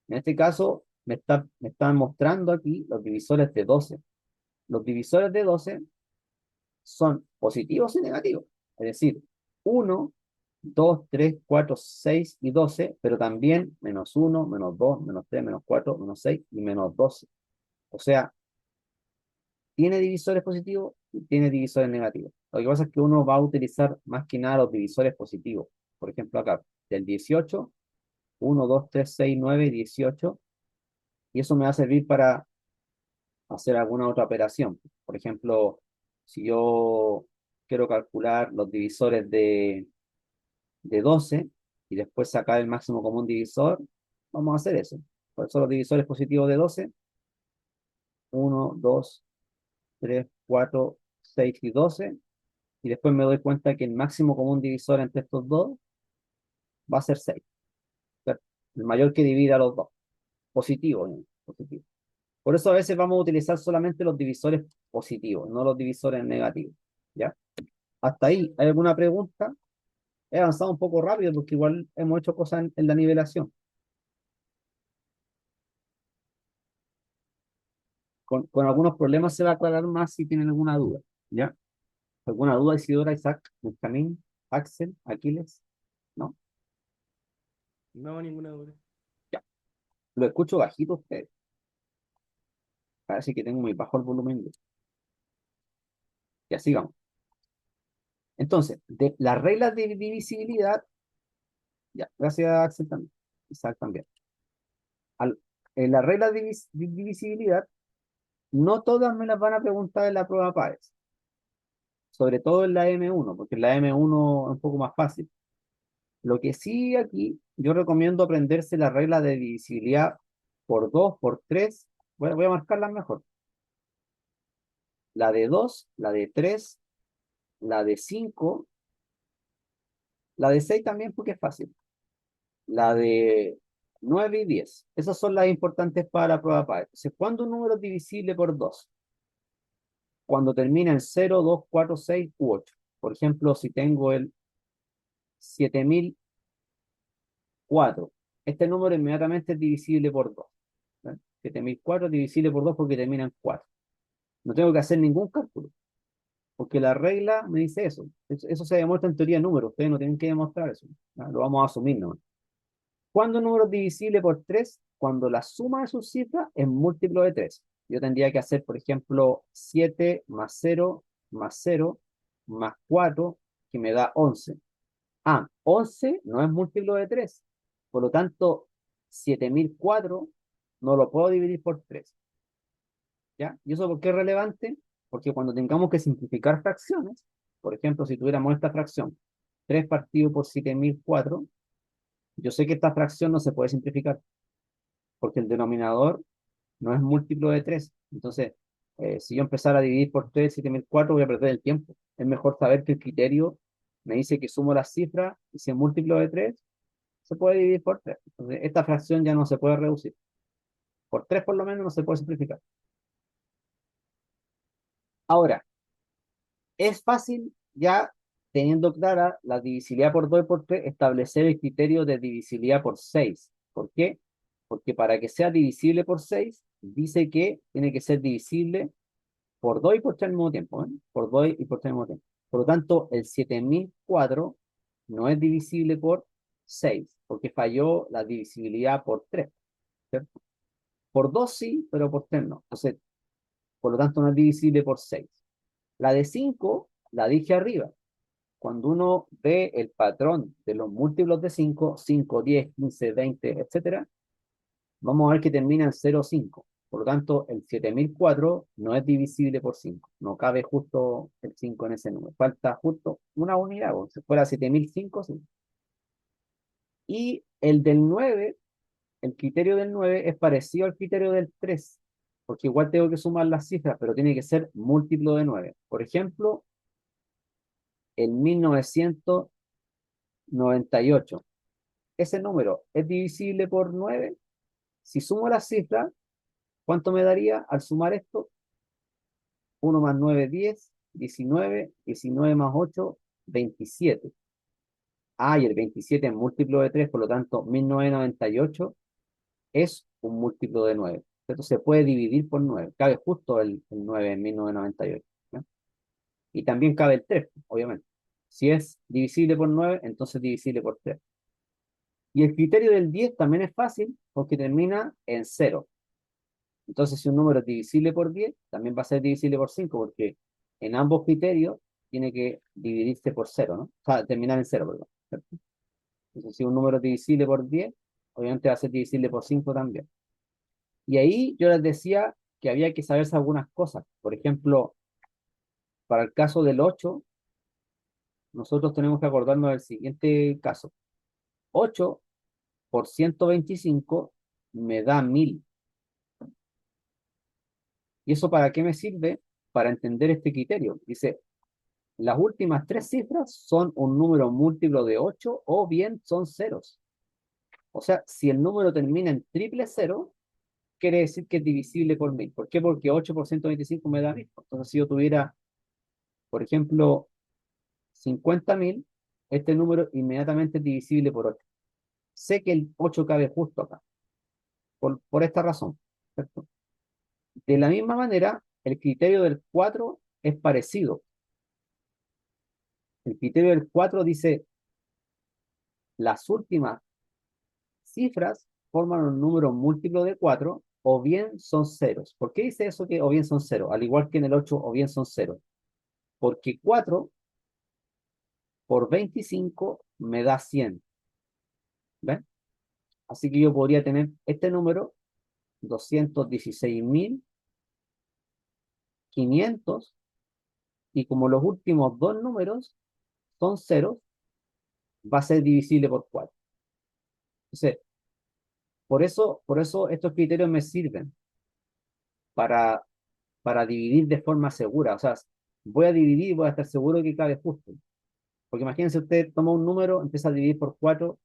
En este caso, me están mostrando aquí los divisores de 12. Los divisores de 12 son positivos y negativos. Es decir, 1 2, 3, 4, 6 y 12, pero también -1, -2, -3, -4, -6 y -12. O sea, tiene divisores positivos y tiene divisores negativos. Lo que pasa es que uno va a utilizar más que nada los divisores positivos. Por ejemplo, acá, del 18, 1, 2, 3, 6, 9, 18, y eso me va a servir para hacer alguna otra operación. Por ejemplo, si yo quiero calcular los divisores de 12 y después sacar el máximo común divisor, vamos a hacer eso. Por eso los divisores positivos de 12, 1, 2, 3, 4, 6 y 12, y después me doy cuenta que el máximo común divisor entre estos dos va a ser 6. O sea, el mayor que divida los dos. Positivo, ¿no? Positivo. Por eso a veces vamos a utilizar solamente los divisores positivos, no los divisores negativos. ¿Ya? Hasta ahí, ¿hay alguna pregunta? He avanzado un poco rápido porque igual hemos hecho cosas en la nivelación. Con algunos problemas se va a aclarar más si tienen alguna duda. ¿Ya? ¿Alguna duda, Isidora, Isaac, Benjamín, Axel, Aquiles? ¿No? No, ninguna duda. Ya. Lo escucho bajito a ustedes. Parece que tengo muy bajo el volumen. Ya sigamos. Entonces, de las reglas de divisibilidad, ya, gracias Axel también, Isaac también. Al- en las reglas de divisibilidad, no todas me las van a preguntar en la prueba PAES, sobre todo en la M1, porque en la M1 es un poco más fácil. Lo que sí aquí, yo recomiendo aprenderse la regla de divisibilidad por 2 por 3. Voy a marcarlas mejor. La de 2, la de 3, la de 5, la de 6 también porque es fácil. La de 9 y 10. Esas son las importantes para la prueba PAE. Entonces, ¿cuándo un número es divisible por 2? Cuando termina en 0, 2, 4, 6 u 8. Por ejemplo, si tengo el 7004, este número inmediatamente es divisible por 2. ¿Eh? 7004 es divisible por 2 porque termina en 4. No tengo que hacer ningún cálculo, porque la regla me dice eso. Eso se demuestra en teoría de números. Ustedes no tienen que demostrar eso. ¿No? Lo vamos a asumir, ¿no? ¿Cuándo un número es divisible por 3? Cuando la suma de sus cifras es múltiplo de 3. Yo tendría que hacer, por ejemplo, 7 más 0 más 0 más 4, que me da 11. 11 no es múltiplo de 3. Por lo tanto, 7004 no lo puedo dividir por 3. ¿Ya? ¿Y eso por qué es relevante? Porque cuando tengamos que simplificar fracciones, por ejemplo, si tuviéramos esta fracción, 3 partido por 7004, yo sé que esta fracción no se puede simplificar porque el denominador no es múltiplo de 3. Entonces, si yo empezara a dividir por 3, 7004, voy a perder el tiempo. Es mejor saber que el criterio me dice que sumo las cifras y si es múltiplo de 3, se puede dividir por 3. Entonces, esta fracción ya no se puede reducir. Por 3 por lo menos no se puede simplificar. Ahora, es fácil ya teniendo clara la divisibilidad por 2 y por 3, establecer el criterio de divisibilidad por 6. ¿Por qué? Porque para que sea divisible por 6, dice que tiene que ser divisible por 2 y por 3 al mismo tiempo, ¿eh? Por 2 y por 3 al mismo tiempo. Por lo tanto, el 7004 no es divisible por 6, porque falló la divisibilidad por 3, ¿cierto? Por 2 sí, pero por 3 no. Entonces, por lo tanto, no es divisible por 6. La de 5 la dije arriba. Cuando uno ve el patrón de los múltiplos de 5, 5, 10, 15, 20, etcétera, vamos a ver que termina en 0, 5. Por lo tanto, el 7004 no es divisible por 5. No cabe justo el 5 en ese número. Falta justo una unidad. O si fuera 7005, sí. Y el del 9, el criterio del 9 es parecido al criterio del 3, porque igual tengo que sumar las cifras, pero tiene que ser múltiplo de 9. Por ejemplo, el 1998. Ese número es divisible por 9. Si sumo las cifras, ¿cuánto me daría al sumar esto? 1 más 9, 10, 19, 19 más 8, 27. Y el 27 es múltiplo de 3, por lo tanto, 1998 es un múltiplo de 9. Entonces se puede dividir por 9. Cabe justo el 9 en 1998. ¿Ya? Y también cabe el 3, obviamente. Si es divisible por 9, entonces divisible por 3. Y el criterio del 10 también es fácil porque termina en 0. Entonces, si un número es divisible por 10, también va a ser divisible por 5 porque en ambos criterios tiene que dividirse por 0, ¿no? O sea, terminar en 0, perdón. ¿Cierto? Entonces, si un número es divisible por 10, obviamente va a ser divisible por 5 también. Y ahí yo les decía que había que saberse algunas cosas. Por ejemplo, para el caso del 8, nosotros tenemos que acordarnos del siguiente caso. 8 por 125 me da 1000. ¿Y eso para qué me sirve? Para entender este criterio. Dice, las últimas tres cifras son un número múltiplo de 8 o bien son ceros. O sea, si el número termina en triple cero, quiere decir que es divisible por 1000. ¿Por qué? Porque 8 por 125 me da 1000. Entonces, si yo tuviera, por ejemplo, 50.000, este número inmediatamente es divisible por 8. Sé que el 8 cabe justo acá, por esta razón, ¿cierto? De la misma manera, el criterio del 4 es parecido. El criterio del 4 dice, las últimas cifras forman un número múltiplo de 4 o bien son ceros. ¿Por qué dice eso que o bien son ceros? Al igual que en el 8 o bien son ceros. Porque 4 por 25 me da 100. ¿Ven? Así que yo podría tener este número, 216.500, y como los últimos dos números son ceros, va a ser divisible por 4. Entonces, por eso estos criterios me sirven para, para dividir de forma segura. O sea, voy a dividir y voy a estar seguro que cabe justo. Porque imagínense, usted toma un número, empieza a dividir por 4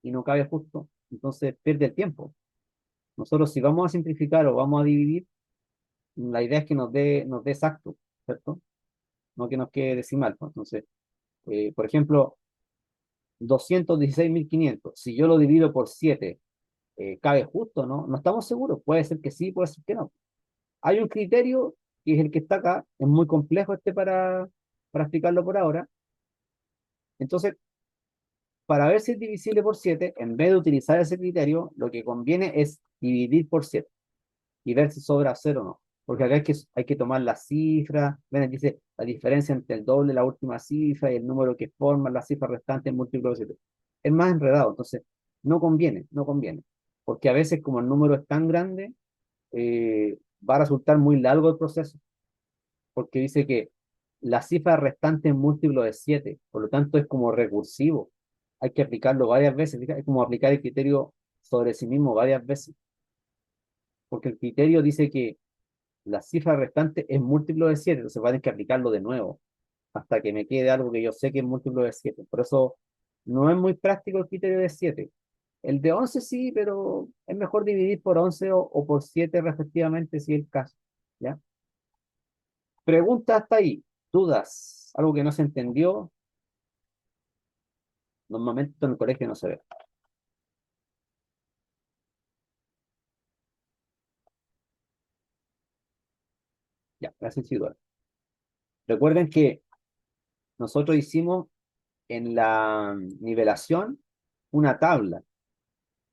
y no cabe justo, entonces pierde el tiempo. Nosotros si vamos a simplificar o vamos a dividir, la idea es que nos dé exacto, ¿cierto? No que nos quede decimal, pues. Entonces, por ejemplo, 216.500, si yo lo divido por 7, ¿cabe justo, no? No estamos seguros, puede ser que sí, puede ser que no. Hay un criterio, que es el que está acá, es muy complejo para explicarlo por ahora. Entonces, para ver si es divisible por 7, en vez de utilizar ese criterio, lo que conviene es dividir por 7 y ver si sobra 0 o no. Porque acá hay que tomar la cifra, ven, dice la diferencia entre el doble, la última cifra y el número que forma la cifra restante en múltiplo de 7. Es más enredado, entonces no conviene, no conviene. Porque a veces como el número es tan grande, va a resultar muy largo el proceso, porque dice que la cifra restante es múltiplo de 7, por lo tanto es como recursivo. Hay que aplicarlo varias veces, fíjate, es como aplicar el criterio sobre sí mismo varias veces, porque el criterio dice que la cifra restante es múltiplo de 7, entonces va a tener que aplicarlo de nuevo, hasta que me quede algo que yo sé que es múltiplo de 7. Por eso no es muy práctico el criterio de 7. El de 11 sí, pero es mejor dividir por 11 o por 7 respectivamente, si es el caso. ¿Ya? Pregunta hasta ahí. ¿Dudas? ¿Algo que no se entendió? Normalmente en el colegio no se ve. Ya, gracias, Isidora. Recuerden que nosotros hicimos en la nivelación una tabla,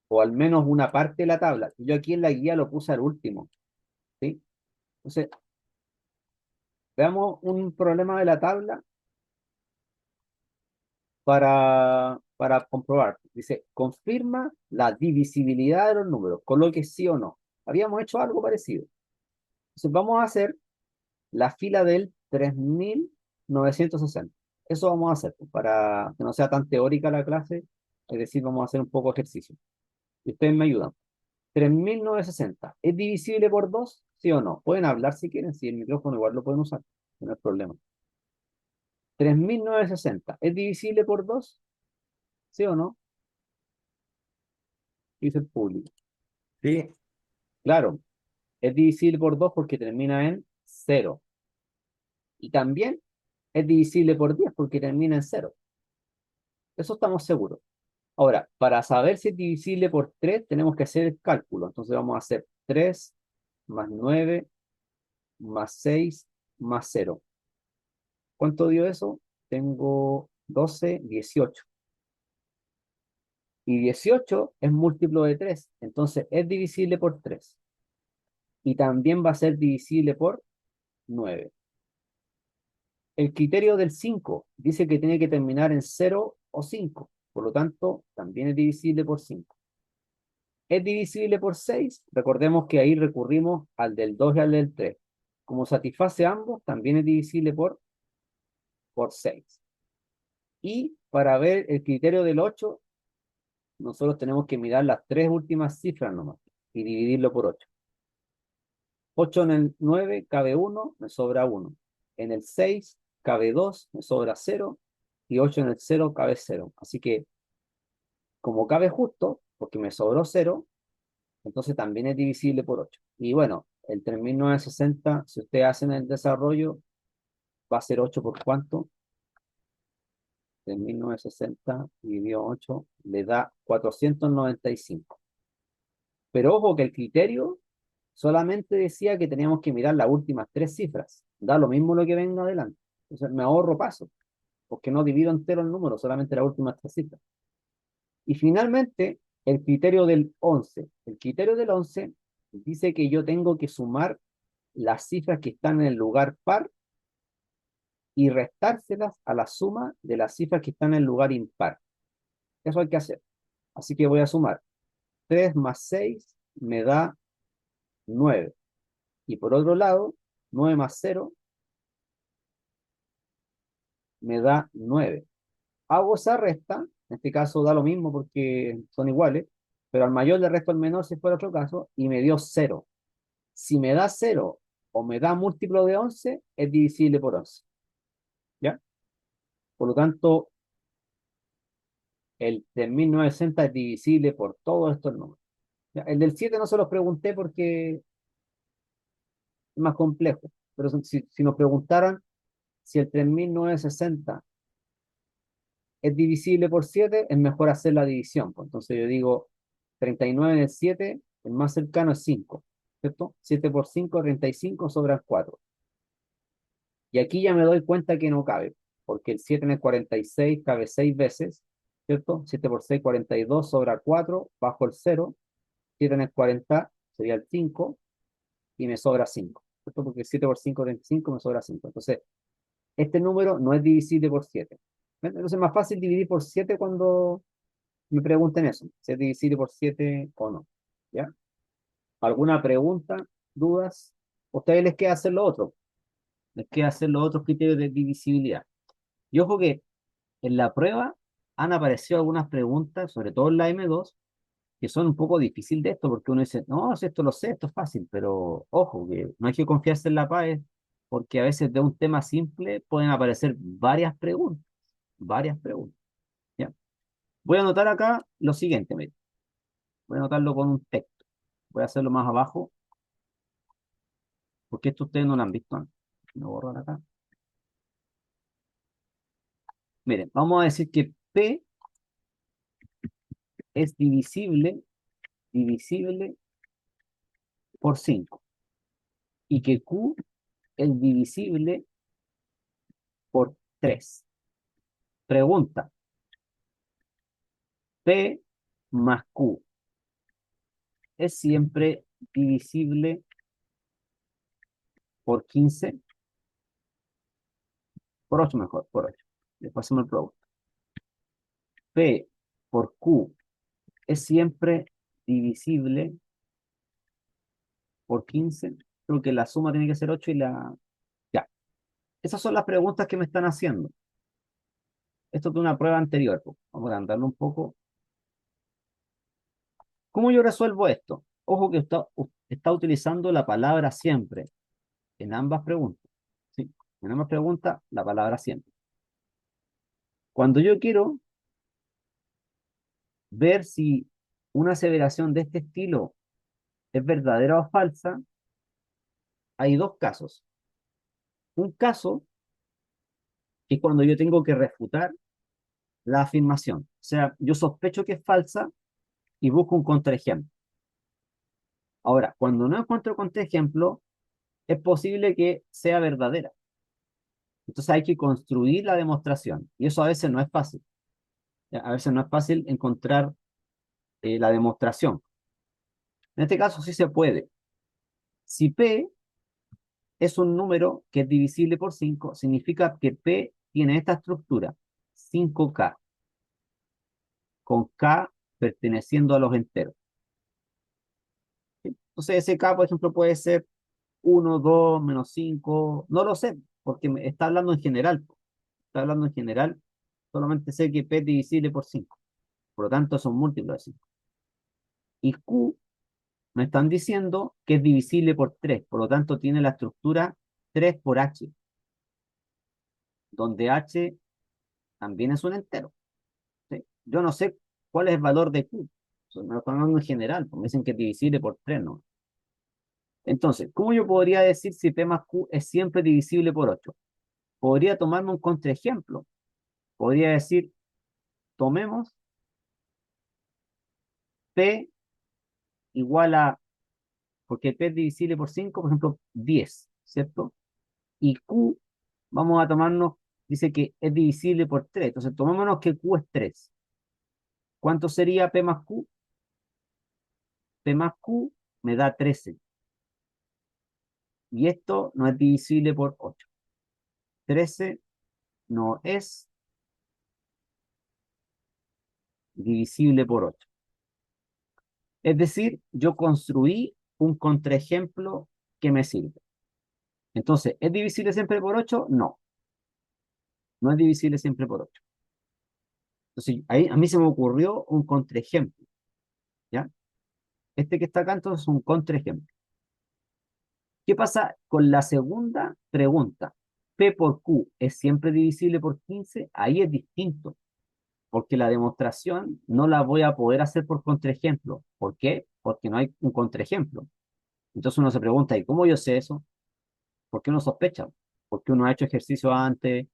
o al menos una parte de la tabla. Yo aquí en la guía lo puse al último, ¿sí? Entonces, veamos un problema de la tabla para comprobar. Dice, confirma la divisibilidad de los números, coloque sí o no. Habíamos hecho algo parecido. Entonces, vamos a hacer la fila del 3960. Eso vamos a hacer pues, para que no sea tan teórica la clase, es decir, vamos a hacer un poco de ejercicio. Y ustedes me ayudan. 3960, ¿es divisible por 2? ¿Sí o no? Pueden hablar si quieren, si el micrófono igual lo pueden usar, no hay problema. 3960, ¿es divisible por 2? ¿Sí o no? Dice el público. Sí, Claro, es divisible por 2 porque termina en 0. Y también es divisible por 10 porque termina en 0. Eso estamos seguros. Ahora, para saber si es divisible por 3, tenemos que hacer el cálculo. Entonces vamos a hacer 3 más 9 más 6 más 0. ¿Cuánto dio eso? Tengo 12, 18. Y 18 es múltiplo de 3, entonces es divisible por 3. Y también va a ser divisible por 9. El criterio del 5 dice que tiene que terminar en 0 o 5, por lo tanto, también es divisible por 5. Es divisible por 6, recordemos que ahí recurrimos al del 2 y al del 3. Como satisface ambos, también es divisible por 6. Y para ver el criterio del 8, nosotros tenemos que mirar las tres últimas cifras nomás y dividirlo por 8. 8 en el 9 cabe 1, me sobra 1. En el 6 cabe 2, me sobra 0. Y 8 en el 0 cabe 0. Así que, como cabe justo, porque me sobró 0, entonces también es divisible por 8. Y bueno, el 3960, si ustedes hacen el desarrollo, va a ser 8 por cuánto. 3960 dividido 8 le da 495. Pero ojo que el criterio solamente decía que teníamos que mirar las últimas tres cifras. Da lo mismo lo que venga adelante. Entonces me ahorro paso, porque no divido entero el número, solamente las últimas tres cifras. Y finalmente, el criterio del 11. El criterio del 11 dice que yo tengo que sumar las cifras que están en el lugar par y restárselas a la suma de las cifras que están en el lugar impar. Eso hay que hacer. Así que voy a sumar 3 más 6 me da 9. Y por otro lado, 9 más 0 me da 9. Hago esa resta, en este caso da lo mismo porque son iguales, pero al mayor le resto al menor si fuera otro caso, y me dio 0. Si me da 0 o me da múltiplo de 11, es divisible por 11. ¿Ya? Por lo tanto, el 3960 es divisible por todos estos números. ¿Ya? El del 7 no se los pregunté porque es más complejo, pero si nos preguntaran si el 3960 es divisible por 7, es mejor hacer la división, pues. Entonces yo digo 39 en el 7, el más cercano es 5, ¿cierto? 7 por 5, 35, sobran 4. Y aquí ya me doy cuenta que no cabe, porque el 7 en el 46 cabe 6 veces, ¿cierto? 7 por 6, 42, sobra 4, bajo el 0, 7 en el 40 sería el 5, y me sobra 5, ¿cierto? Porque 7 por 5, 35, me sobra 5. Entonces, este número no es divisible por 7. Entonces es más fácil dividir por 7 cuando me pregunten eso, si es divisible por 7 o no. ¿Ya? ¿Alguna pregunta, dudas? ¿A ustedes les queda hacer lo otro? Les queda hacer los otros criterios de divisibilidad. Y ojo que en la prueba han aparecido algunas preguntas, sobre todo en la M2, que son un poco difíciles de esto, porque uno dice, no, si esto lo sé, esto es fácil, pero ojo, que no hay que confiarse en la PAE, porque a veces de un tema simple pueden aparecer varias preguntas. ¿Ya? Voy a anotar acá lo siguiente, mire. Voy a anotarlo con un texto. Voy a hacerlo más abajo, porque esto ustedes no lo han visto antes. Lo borro acá. Miren, vamos a decir que P es divisible por 5 y que Q es divisible por 3. Pregunta, P más Q es siempre divisible por 15, por 8 mejor, por 8. Después hacemos el producto. P por Q es siempre divisible por 15. Creo que la suma tiene que ser 8 y la... Ya. Esas son las preguntas que me están haciendo. Esto es de una prueba anterior, pues. Vamos a andarlo un poco. ¿Cómo yo resuelvo esto? Ojo que está utilizando la palabra siempre en ambas preguntas. ¿Sí? En ambas preguntas, la palabra siempre. Cuando yo quiero ver si una aseveración de este estilo es verdadera o falsa, hay dos casos. Un caso que es cuando yo tengo que refutar la afirmación. O sea, yo sospecho que es falsa y busco un contraejemplo. Ahora, cuando no encuentro contraejemplo, es posible que sea verdadera. Entonces hay que construir la demostración. Y eso a veces no es fácil. ¿Ya? A veces no es fácil encontrar la demostración. En este caso sí se puede. Si P es un número que es divisible por 5, significa que P tiene esta estructura, 5K, con K perteneciendo a los enteros. ¿Sí? Entonces ese K, por ejemplo, puede ser 1, 2, menos 5, no lo sé, porque me está hablando en general. Está hablando en general, solamente sé que P es divisible por 5. Por lo tanto, son múltiplos de 5. Y Q me están diciendo que es divisible por 3, por lo tanto tiene la estructura 3 por H, donde H también es un entero. ¿Sí? Yo no sé cuál es el valor de Q, me lo están dando en general, porque me dicen que es divisible por 3, ¿no? Entonces, ¿cómo yo podría decir si P más Q es siempre divisible por 8? Podría tomarme un contraejemplo. Podría decir, tomemos P igual a, porque P es divisible por 5, por ejemplo, 10, ¿cierto? Y Q, vamos a tomarnos, dice que es divisible por 3. Entonces, tomémonos que Q es 3. ¿Cuánto sería P más Q? P más Q me da 13. Y esto no es divisible por 8. 13 no es divisible por 8. Es decir, yo construí un contraejemplo que me sirve. Entonces, ¿es divisible siempre por 8? No, no es divisible siempre por 8. Entonces, ahí a mí se me ocurrió un contraejemplo, ¿ya? Este que está acá entonces es un contraejemplo. ¿Qué pasa con la segunda pregunta? P por Q es siempre divisible por 15. Ahí es distinto, porque la demostración no la voy a poder hacer por contraejemplo. ¿Por qué? Porque no hay un contraejemplo. Entonces uno se pregunta, ¿y cómo yo sé eso? ¿Por qué uno sospecha? Porque uno ha hecho ejercicio antes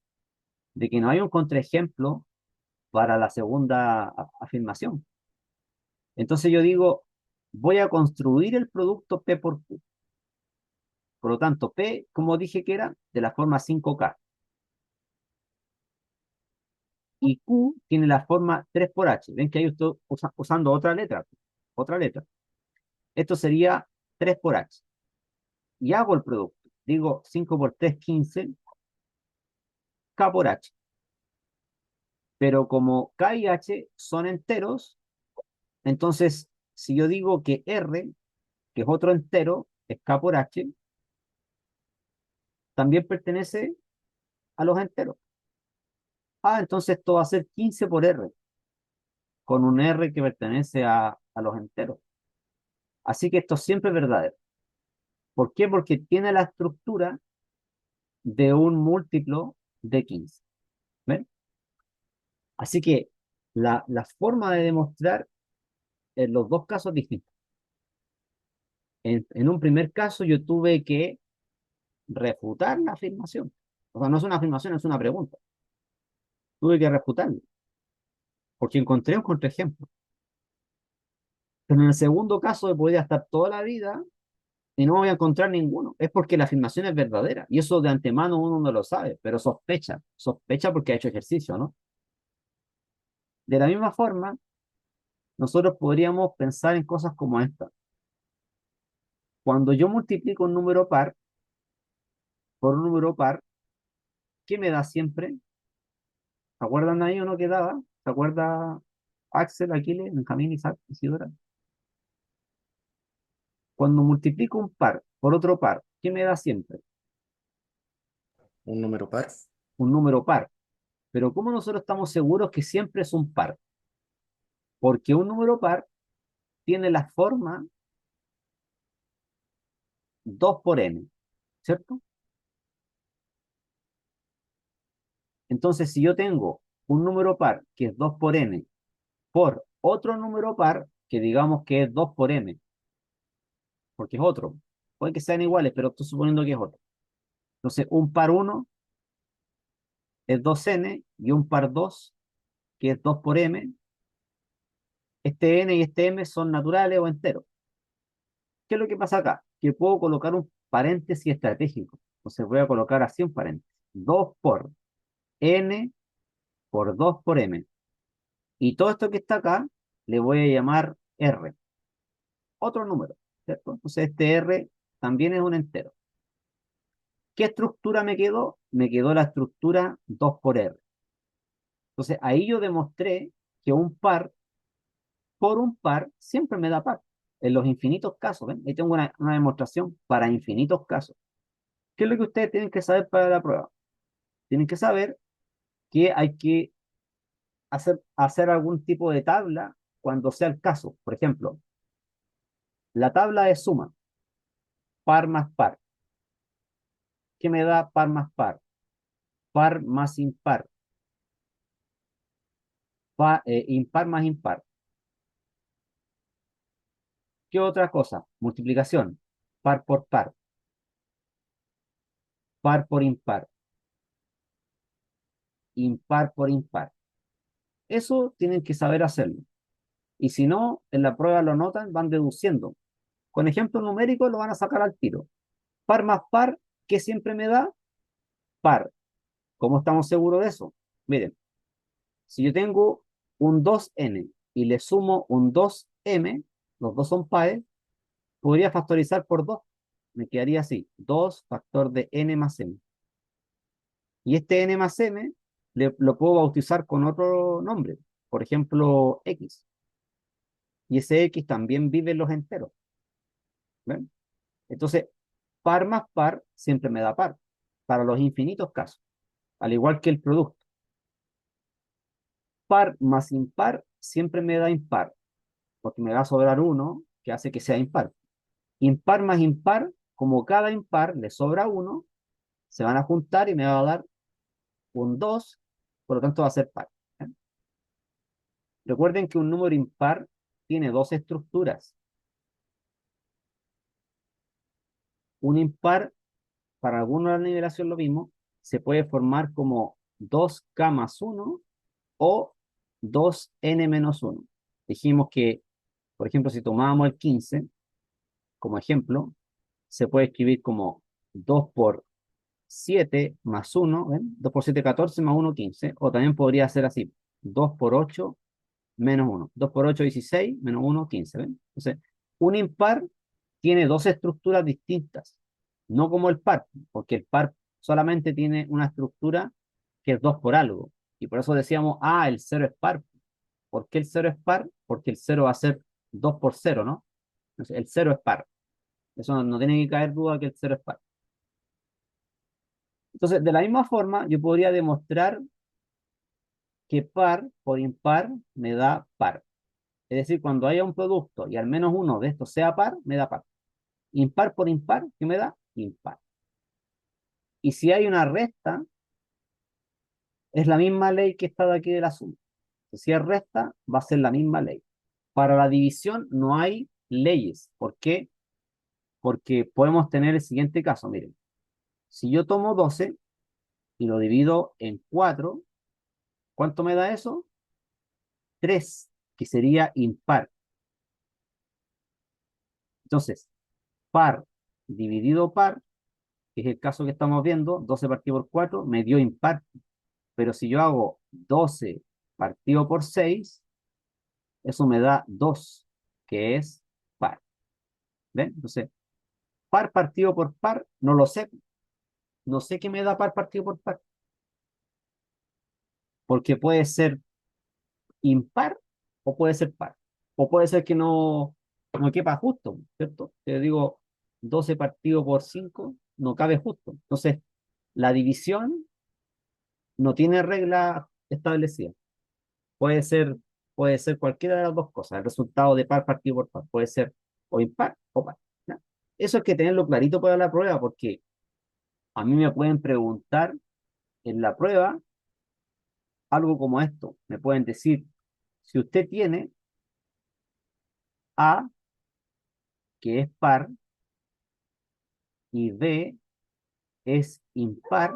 de que no hay un contraejemplo para la segunda afirmación. Entonces yo digo, voy a construir el producto P por Q. Por lo tanto, P, como dije que era, de la forma 5K. Y Q tiene la forma 3 por H. Ven que ahí estoy usando otra letra. Otra letra. Esto sería 3 por H. Y hago el producto. Digo 5 por 3, 15. K por H. Pero como K y H son enteros, entonces si yo digo que R, que es otro entero, es K por H, también pertenece a los enteros. Ah, entonces esto va a ser 15 por R, con un R que pertenece a los enteros. Así que esto siempre es verdadero. ¿Por qué? Porque tiene la estructura de un múltiplo de 15. ¿Ven? Así que la forma de demostrar en los dos casos es distinta. En un primer caso yo tuve que refutar la afirmación. O sea, no es una afirmación, es una pregunta. Tuve que refutarla, porque encontré un contraejemplo. Pero en el segundo caso podría estar toda la vida y no voy a encontrar ninguno. Es porque la afirmación es verdadera. Y eso de antemano uno no lo sabe, pero sospecha. Sospecha porque ha hecho ejercicio, ¿no? De la misma forma, nosotros podríamos pensar en cosas como esta. Cuando yo multiplico un número par por un número par, ¿qué me da siempre? ¿Se acuerdan ahí o no que daba? ¿Se acuerda Axel, Aquiles, Benjamín, Isaac, Isidora? Cuando multiplico un par por otro par, ¿qué me da siempre? Un número par. Un número par. Pero ¿cómo nosotros estamos seguros que siempre es un par? Porque un número par tiene la forma 2 por n, ¿cierto? Entonces, si yo tengo un número par que es 2 por n por otro número par que digamos que es 2 por m, porque es otro, puede que sean iguales, pero estoy suponiendo que es otro. Entonces, un par uno es 2n y un par 2 que es 2 por m. Este n y este m son naturales o enteros. ¿Qué es lo que pasa acá? Que puedo colocar un paréntesis estratégico. Entonces voy a colocar así un paréntesis. 2 por n por 2 por m. Y todo esto que está acá le voy a llamar r, otro número, ¿cierto? Entonces este r también es un entero. ¿Qué estructura me quedó? Me quedó la estructura 2 por r. Entonces ahí yo demostré que un par por un par siempre me da par. En los infinitos casos, ¿ven? Ahí tengo una demostración para infinitos casos. ¿Qué es lo que ustedes tienen que saber para la prueba? Tienen que saber que hay que hacer algún tipo de tabla cuando sea el caso. Por ejemplo, la tabla de suma, par más par. ¿Qué me da par más par? Par más impar. Impar más impar. ¿Qué otra cosa? Multiplicación. Par por par. Par por impar. Impar por impar. Eso tienen que saber hacerlo. Y si no, en la prueba lo notan, van deduciendo. Con ejemplo numérico lo van a sacar al tiro. Par más par, ¿qué siempre me da? Par. ¿Cómo estamos seguros de eso? Miren, si yo tengo un 2n y le sumo un 2m, los dos son pares, podría factorizar por 2. Me quedaría así, 2 factor de n más m. Y este n más m lo puedo bautizar con otro nombre, por ejemplo, x. Y ese x también vive en los enteros. ¿Ven? Entonces, par más par siempre me da par, para los infinitos casos, al igual que el producto. Par más impar siempre me da impar, porque me va a sobrar uno que hace que sea impar. Impar más impar, como cada impar le sobra uno, se van a juntar y me va a dar un 2, por lo tanto va a ser par. ¿Eh? Recuerden que un número impar tiene dos estructuras. Un impar, para algunos de la nivelación lo mismo, se puede formar como 2k más 1 o 2n menos 1. Dijimos que, por ejemplo, si tomábamos el 15 como ejemplo, se puede escribir como 2 por 7 más 1, ¿ven? 2 por 7, 14 más 1, 15. O también podría ser así, 2 por 8 menos 1. 2 por 8, 16, menos 1, 15, ¿ven? Entonces, un impar tiene dos estructuras distintas, no como el par, porque el par solamente tiene una estructura que es 2 por algo. Y por eso decíamos, ah, el cero es par. ¿Por qué el cero es par? Porque el cero va a ser 2 por cero, ¿no? Entonces, el cero es par. Eso no tiene que caer duda que el cero es par. Entonces, de la misma forma, yo podría demostrar que par por impar me da par. Es decir, cuando haya un producto y al menos uno de estos sea par, me da par. Impar por impar, ¿qué me da? Impar. Y si hay una resta, es la misma ley que está de aquí de la suma. Si es resta, va a ser la misma ley. Para la división no hay leyes. ¿Por qué? Porque podemos tener el siguiente caso. Miren, si yo tomo 12 y lo divido en 4, ¿cuánto me da eso? 3, que sería impar. Entonces, par dividido par, que es el caso que estamos viendo, 12 partido por 4, me dio impar. Pero si yo hago 12 partido por 6, eso me da 2, que es par. ¿Ven? Entonces, par partido por par, no lo sé. No sé qué me da par partido por par. Porque puede ser impar o puede ser par. O puede ser que no quepa justo, ¿cierto? Te digo, 12 partido por 5 no cabe justo. Entonces, la división no tiene regla establecida. Puede ser, puede ser cualquiera de las dos cosas. El resultado de par partido por par puede ser o impar o par. ¿Ya? Eso hay que tenerlo clarito para la prueba, porque a mí me pueden preguntar en la prueba algo como esto. Me pueden decir, si usted tiene A, que es par, y B es impar,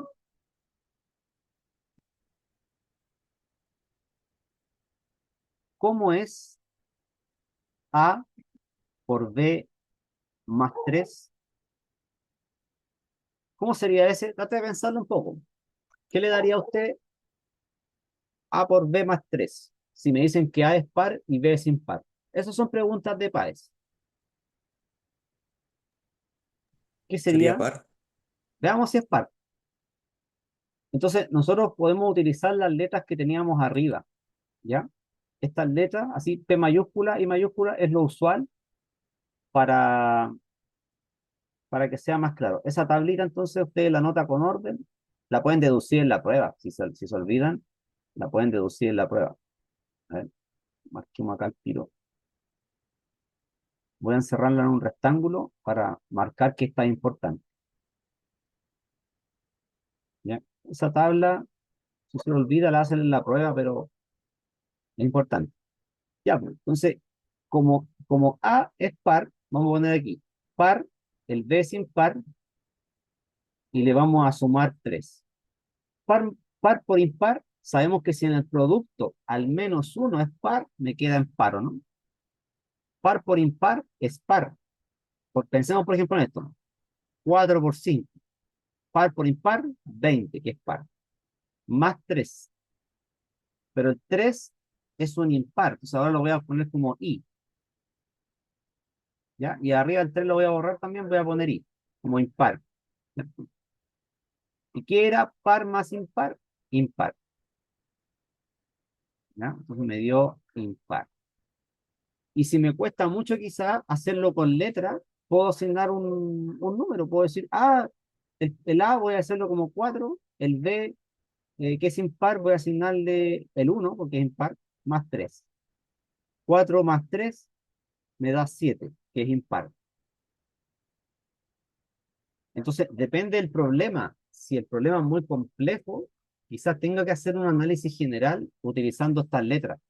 ¿cómo es A por B más 3? ¿Cómo sería ese? Trate de pensarlo un poco. ¿Qué le daría a usted A por B más 3? Si me dicen que A es par y B es impar. Esas son preguntas de pares. ¿Qué Sería sería? par. Veamos si es par. Entonces, nosotros podemos utilizar las letras que teníamos arriba, ¿ya? Estas letras, así P mayúscula y mayúscula, es lo usual para, para que sea más claro. Esa tablita, entonces, ustedes la nota con orden, la pueden deducir en la prueba. Si se olvidan, la pueden deducir en la prueba. A ver, marquemos acá el tiro. Voy a encerrarla en un rectángulo para marcar que está importante, ¿ya? Esa tabla, si se olvida, la hacen en la prueba, pero es importante. Ya, pues, entonces, como A es par, vamos a poner aquí par, el B es impar, y le vamos a sumar 3. Par, par por impar, sabemos que si en el producto al menos uno es par, me queda en paro, ¿no? Par por impar es par. Pensemos, por ejemplo, en esto: 4 por 5. Par por impar, 20, que es par. Más 3. Pero el 3 es un impar. Entonces ahora lo voy a poner como I. ¿Ya? Y arriba el 3 lo voy a borrar también, voy a poner I, como impar. ¿Y qué era par más impar? Impar. ¿Ya? Entonces me dio impar. Y si me cuesta mucho quizás hacerlo con letra, puedo asignar un número. Puedo decir, el A voy a hacerlo como 4, el B, que es impar, voy a asignarle el 1, porque es impar, más 3. 4 más 3 me da 7, que es impar. Entonces, depende del problema. Si el problema es muy complejo, quizás tenga que hacer un análisis general utilizando estas letras.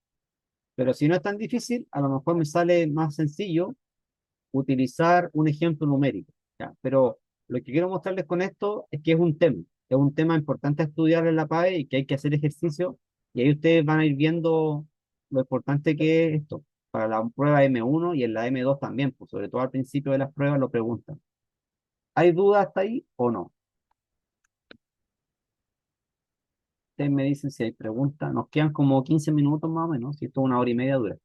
Pero si no es tan difícil, a lo mejor me sale más sencillo utilizar un ejemplo numérico, ¿ya? Pero lo que quiero mostrarles con esto es que es un tema importante a estudiar en la PAE y que hay que hacer ejercicio, y ahí ustedes van a ir viendo lo importante que es esto para la prueba M1 y en la M2 también, pues sobre todo al principio de las pruebas lo preguntan. ¿Hay dudas hasta ahí o no? Ustedes me dicen si hay preguntas. Nos quedan como 15 minutos más o menos, si esto es una hora y media dura.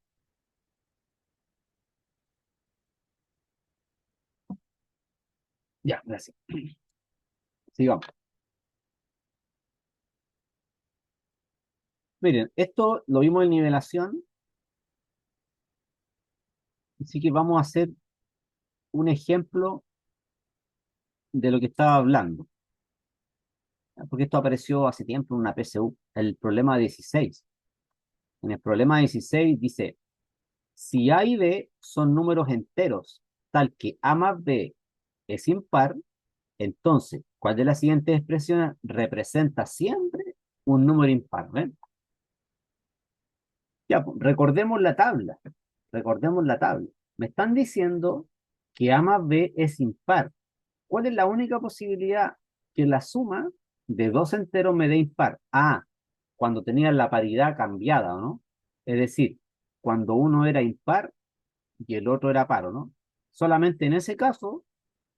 Ya, gracias. Sigamos. Miren, esto lo vimos en nivelación, así que vamos a hacer un ejemplo de lo que estaba hablando, ¿ya? Porque esto apareció hace tiempo en una PSU, el problema 16. En el problema 16 dice, si A y B son números enteros, tal que A más B es impar, entonces, ¿cuál de las siguientes expresiones representa siempre un número impar? ¿Ven? Ya, pues, recordemos la tabla. Recordemos la tabla. Me están diciendo que A más B es impar. ¿Cuál es la única posibilidad? Que la suma de dos enteros me dé impar. Cuando tenía la paridad cambiada, ¿o no? Es decir, cuando uno era impar y el otro era par, ¿o no? Solamente en ese caso,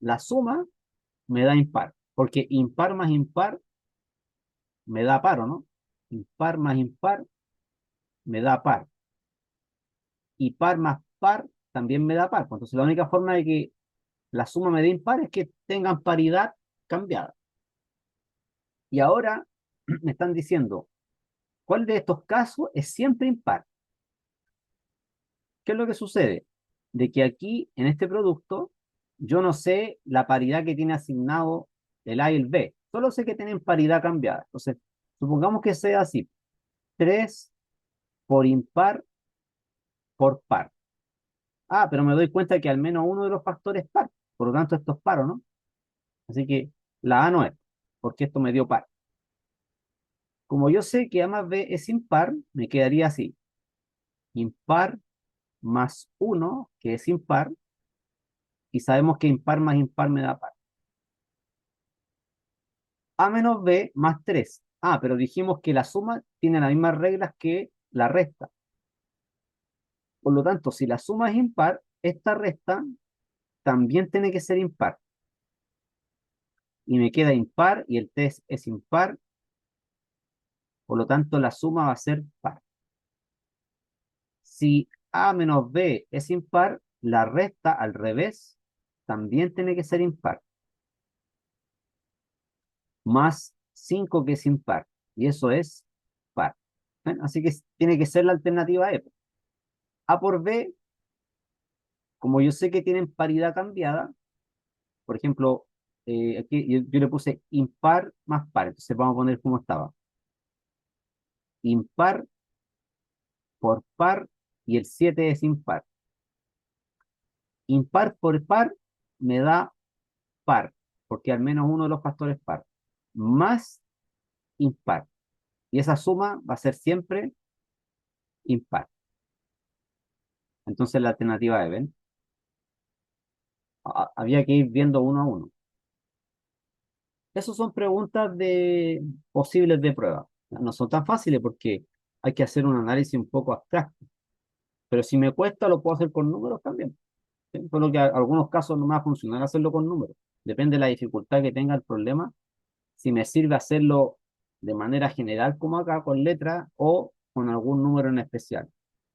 la suma me da impar. Porque impar más impar me da par, ¿o no? Impar más impar me da par. Y par más par también me da par. Entonces, la única forma de que la suma me dé impar es que tengan paridad cambiada. Y ahora me están diciendo, ¿cuál de estos casos es siempre impar? ¿Qué es lo que sucede? De que aquí, en este producto, yo no sé la paridad que tiene asignado el A y el B. Solo sé que tienen paridad cambiada. Entonces, supongamos que sea así: 3 por impar por par. Pero me doy cuenta que al menos uno de los factores es par. Por lo tanto, esto es par, ¿o no? Así que la A no es, porque esto me dio par. Como yo sé que A más B es impar, me quedaría así: impar más uno, que es impar, y sabemos que impar más impar me da par. A menos B más 3. Pero dijimos que la suma tiene las mismas reglas que la resta. Por lo tanto, si la suma es impar, esta resta también tiene que ser impar. Y me queda impar y el test es impar. Por lo tanto, la suma va a ser par. Si A menos B es impar, la resta al revés también tiene que ser impar. Más 5 que es impar. Y eso es par. ¿Ven? Así que tiene que ser la alternativa E. A por B, como yo sé que tienen paridad cambiada, por ejemplo, aquí yo le puse impar más par. Entonces vamos a poner como estaba. Impar por par y el 7 es impar. Impar por par me da par, porque al menos uno de los factores par, más impar. Y esa suma va a ser siempre impar. Entonces la alternativa de ¿ven? Había que ir viendo uno a uno. Esas son preguntas de posibles de prueba. No son tan fáciles porque hay que hacer un análisis un poco abstracto. Pero si me cuesta, lo puedo hacer con números también. ¿Sí? Solo que en algunos casos no me va a funcionar hacerlo con números. Depende de la dificultad que tenga el problema. Si me sirve hacerlo de manera general, como acá, con letras o con algún número en especial.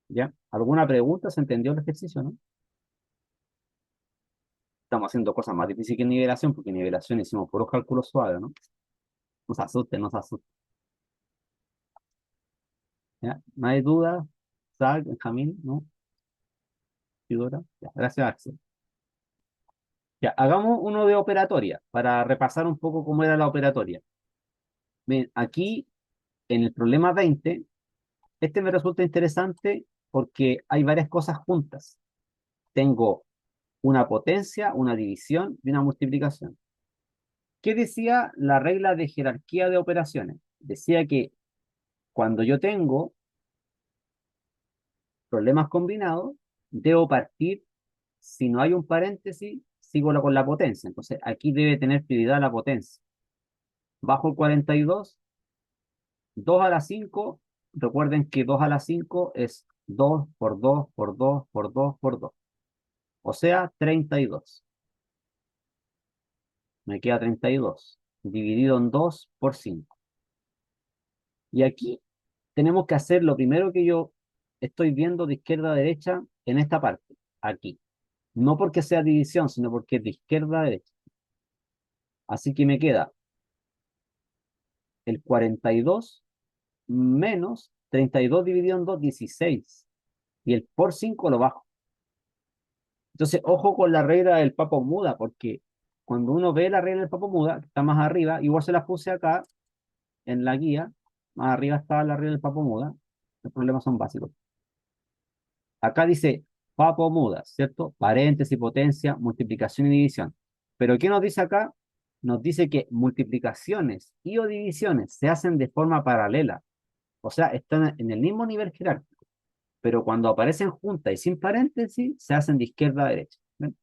¿Ya? ¿Alguna pregunta? ¿Se entendió el ejercicio, no? Estamos haciendo cosas más difíciles que nivelación, porque nivelación hicimos puros cálculos suaves, ¿no? No se asusten, no se asusten. ¿Ya? ¿No hay duda? ¿Sal, Benjamín? ¿No? ¿Figura? Ya, gracias, Axel. Ya, hagamos uno de operatoria, para repasar un poco cómo era la operatoria. Bien, aquí, en el problema 20, este me resulta interesante porque hay varias cosas juntas. Tengo una potencia, una división y una multiplicación. ¿Qué decía la regla de jerarquía de operaciones? Decía que cuando yo tengo problemas combinados, debo partir, si no hay un paréntesis, sigo con la potencia. Entonces, aquí debe tener prioridad la potencia. Bajo el 42, 2 a la 5, recuerden que 2 a la 5 es 2 por 2 por 2 por 2 por 2. O sea, 32. Me queda 32, dividido en 2 por 5. Y aquí tenemos que hacer lo primero que yo estoy viendo de izquierda a derecha en esta parte, aquí. No porque sea división, sino porque es de izquierda a derecha. Así que me queda el 42 menos 32 dividido en 2, 16. Y el por 5 lo bajo. Entonces, ojo con la regla del papo muda, porque cuando uno ve la regla del papo muda, que está más arriba, igual se la puse acá en la guía, más arriba está la regla del papo muda, los problemas son básicos. Acá dice papo muda, ¿cierto? Paréntesis, potencia, multiplicación y división. Pero ¿qué nos dice acá? Nos dice que multiplicaciones y o divisiones se hacen de forma paralela, o sea, están en el mismo nivel jerárquico, pero cuando aparecen juntas y sin paréntesis, se hacen de izquierda a derecha. ¿Ven?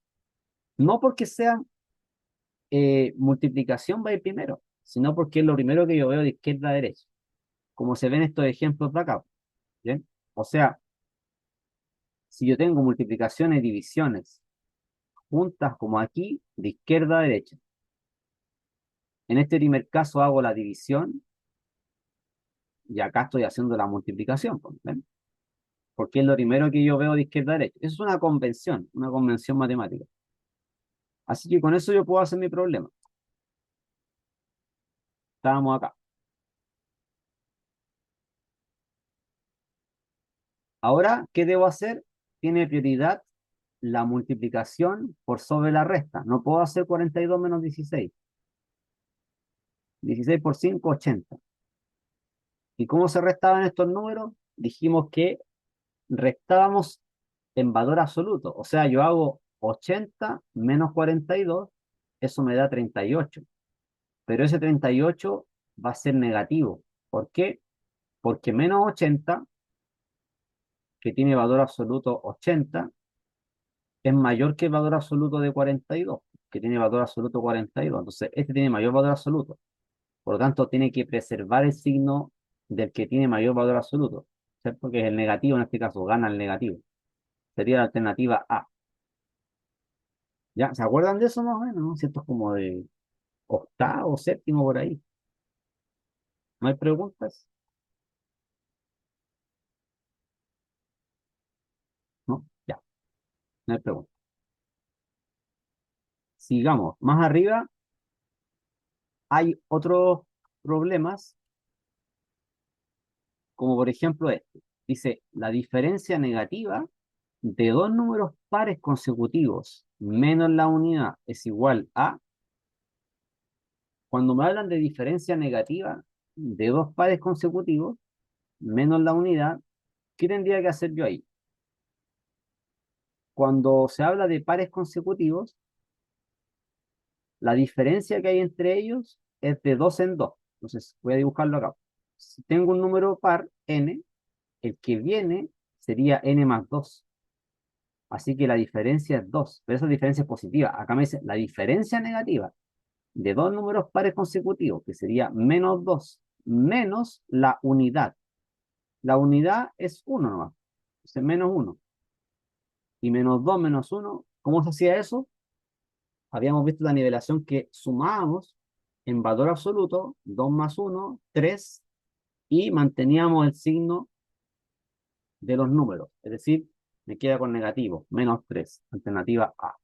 No porque sean multiplicación va a ir primero, sino porque es lo primero que yo veo de izquierda a derecha, como se ven estos ejemplos de acá. ¿Bien? O sea, si yo tengo multiplicaciones y divisiones juntas como aquí, de izquierda a derecha. En este primer caso hago la división y acá estoy haciendo la multiplicación, pues, ¿ven? Porque es lo primero que yo veo de izquierda a derecha. Eso es una convención matemática. Así que con eso yo puedo hacer mi problema. Estábamos acá. Ahora, ¿qué debo hacer? Tiene prioridad la multiplicación por sobre la resta. No puedo hacer 42 menos 16. 16 por 5, 80. ¿Y cómo se restaban estos números? Dijimos que restábamos en valor absoluto. O sea, yo hago 80 menos 42, eso me da 38. Pero ese 38 va a ser negativo. ¿Por qué? Porque menos 80, que tiene valor absoluto 80, es mayor que el valor absoluto de 42, que tiene valor absoluto 42. Entonces, este tiene mayor valor absoluto. Por lo tanto, tiene que preservar el signo del que tiene mayor valor absoluto, ¿cierto? Que es el negativo, en este caso, gana el negativo. Sería la alternativa A. ¿Ya? ¿Se acuerdan de eso más o menos, no? ¿Cierto? Es como de octavo, séptimo, por ahí. ¿No hay preguntas? No hay pregunta. Sigamos. Más arriba hay otros problemas, como por ejemplo este. Dice, la diferencia negativa de dos números pares consecutivos menos la unidad es igual a, cuando me hablan de diferencia negativa de dos pares consecutivos menos la unidad, ¿qué tendría que hacer yo ahí? Cuando se habla de pares consecutivos, la diferencia que hay entre ellos es de 2 en 2. Entonces, voy a dibujarlo acá. Si tengo un número par, n, el que viene sería n más 2. Así que la diferencia es 2, pero esa diferencia es positiva. Acá me dice la diferencia negativa de dos números pares consecutivos, que sería menos 2 menos la unidad. La unidad es 1 nomás, entonces menos 1. Y menos 2 menos 1, ¿cómo se hacía eso? Habíamos visto la nivelación que sumábamos en valor absoluto, 2 más 1, 3, y manteníamos el signo de los números. Es decir, me queda con negativo, menos 3, alternativa A.